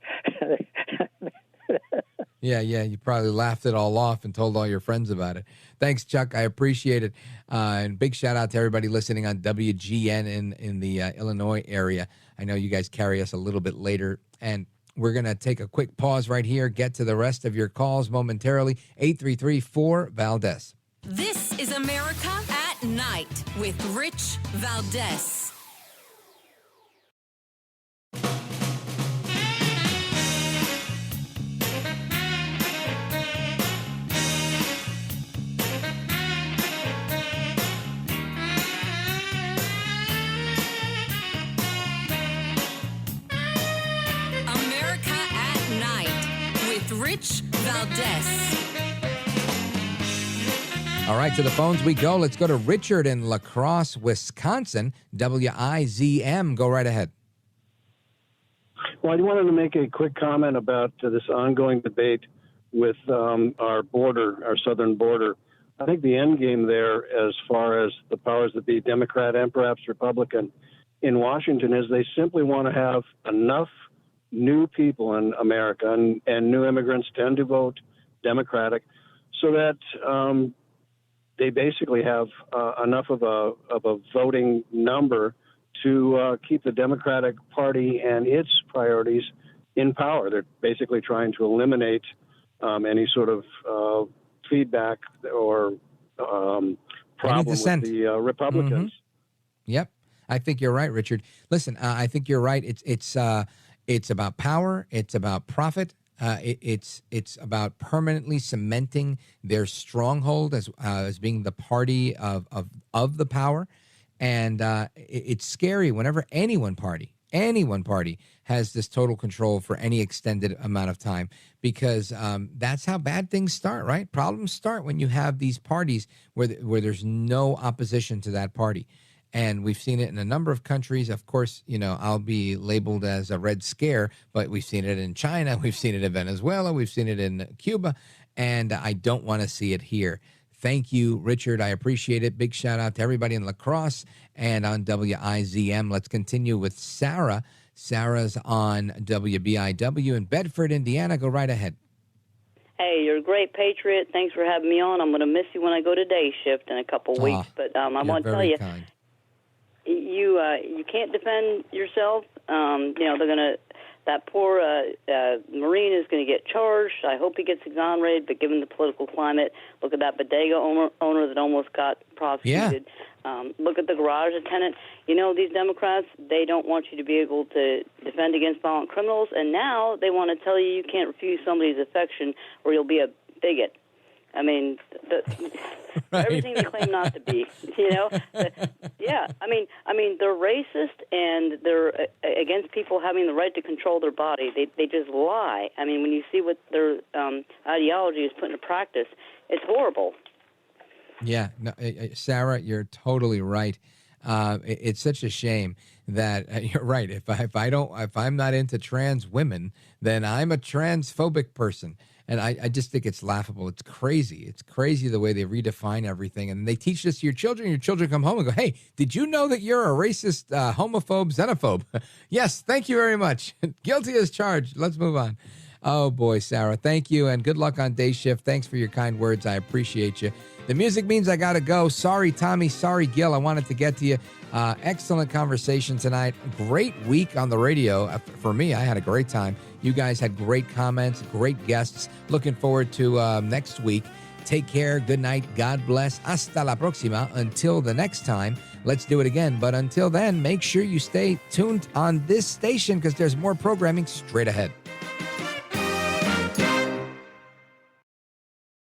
S2: Yeah, you probably laughed it all off and told all your friends about it. Thanks, Chuck. I appreciate it. And big shout out to everybody listening on WGN in the Illinois area. I know you guys carry us a little bit later, and we're going to take a quick pause right here, get to the rest of your calls momentarily. 833-4-VALDEZ.
S1: This is America at Night with Rich Valdez. America at Night with Rich Valdez.
S2: All right, to the phones we go. Let's go to Richard in La Crosse, Wisconsin. WIZM. Go right ahead.
S21: Well, I wanted to make a quick comment about this ongoing debate with our border, our southern border. I think the end game there, as far as the powers that be, Democrat and perhaps Republican, in Washington, is they simply want to have enough new people in America, and new immigrants tend to vote Democratic, so that they basically have enough of a voting number to keep the Democratic Party and its priorities in power. They're basically trying to eliminate any sort of feedback or problem with the Republicans.
S2: Mm-hmm. Yep, I think you're right, Richard. Listen, I think you're right. It's about power. It's about profit. It's about permanently cementing their stronghold as being the party of the power, and it's scary whenever any one party has this total control for any extended amount of time, because that's how bad things start, right? Problems start when you have these parties where there's no opposition to that party. And we've seen it in a number of countries. Of course, I'll be labeled as a Red Scare, but we've seen it in China. We've seen it in Venezuela. We've seen it in Cuba. And I don't want to see it here. Thank you, Richard. I appreciate it. Big shout out to everybody in La Crosse and on WIZM. Let's continue with Sarah. Sarah's on WBIW in Bedford, Indiana. Go right ahead.
S22: Hey, you're a great patriot. Thanks for having me on. I'm going to miss you when I go to day shift in a couple weeks. But I want to tell you, you can't defend yourself. They're going to. That poor Marine is going to get charged. I hope he gets exonerated, but given the political climate, look at that bodega owner that almost got prosecuted. Yeah. Look at the garage attendant. These Democrats, they don't want you to be able to defend against violent criminals, and now they want to tell you can't refuse somebody's affection or you'll be a bigot. I mean,
S2: right.
S22: Everything they claim not to be, Yeah, I mean, they're racist and they're against people having the right to control their body. They just lie. I mean, when you see what their ideology is put into practice, it's horrible.
S2: Yeah, no, Sarah, you're totally right. It's such a shame that you're right. If I'm not into trans women, then I'm a transphobic person. And I just think it's laughable. It's crazy. It's crazy the way they redefine everything. And they teach this to your children. Your children come home and go, hey, did you know that you're a racist, homophobe, xenophobe? Yes, thank you very much. Guilty as charged. Let's move on. Oh, boy, Sarah, thank you. And good luck on day shift. Thanks for your kind words. I appreciate you. The music means I got to go. Sorry, Tommy. Sorry, Gil. I wanted to get to you. Excellent conversation tonight. Great week on the radio. For me, I had a great time. You guys had great comments, great guests. Looking forward to next week. Take care. Good night. God bless. Hasta la próxima. Until the next time, let's do it again. But until then, make sure you stay tuned on this station because there's more programming straight ahead.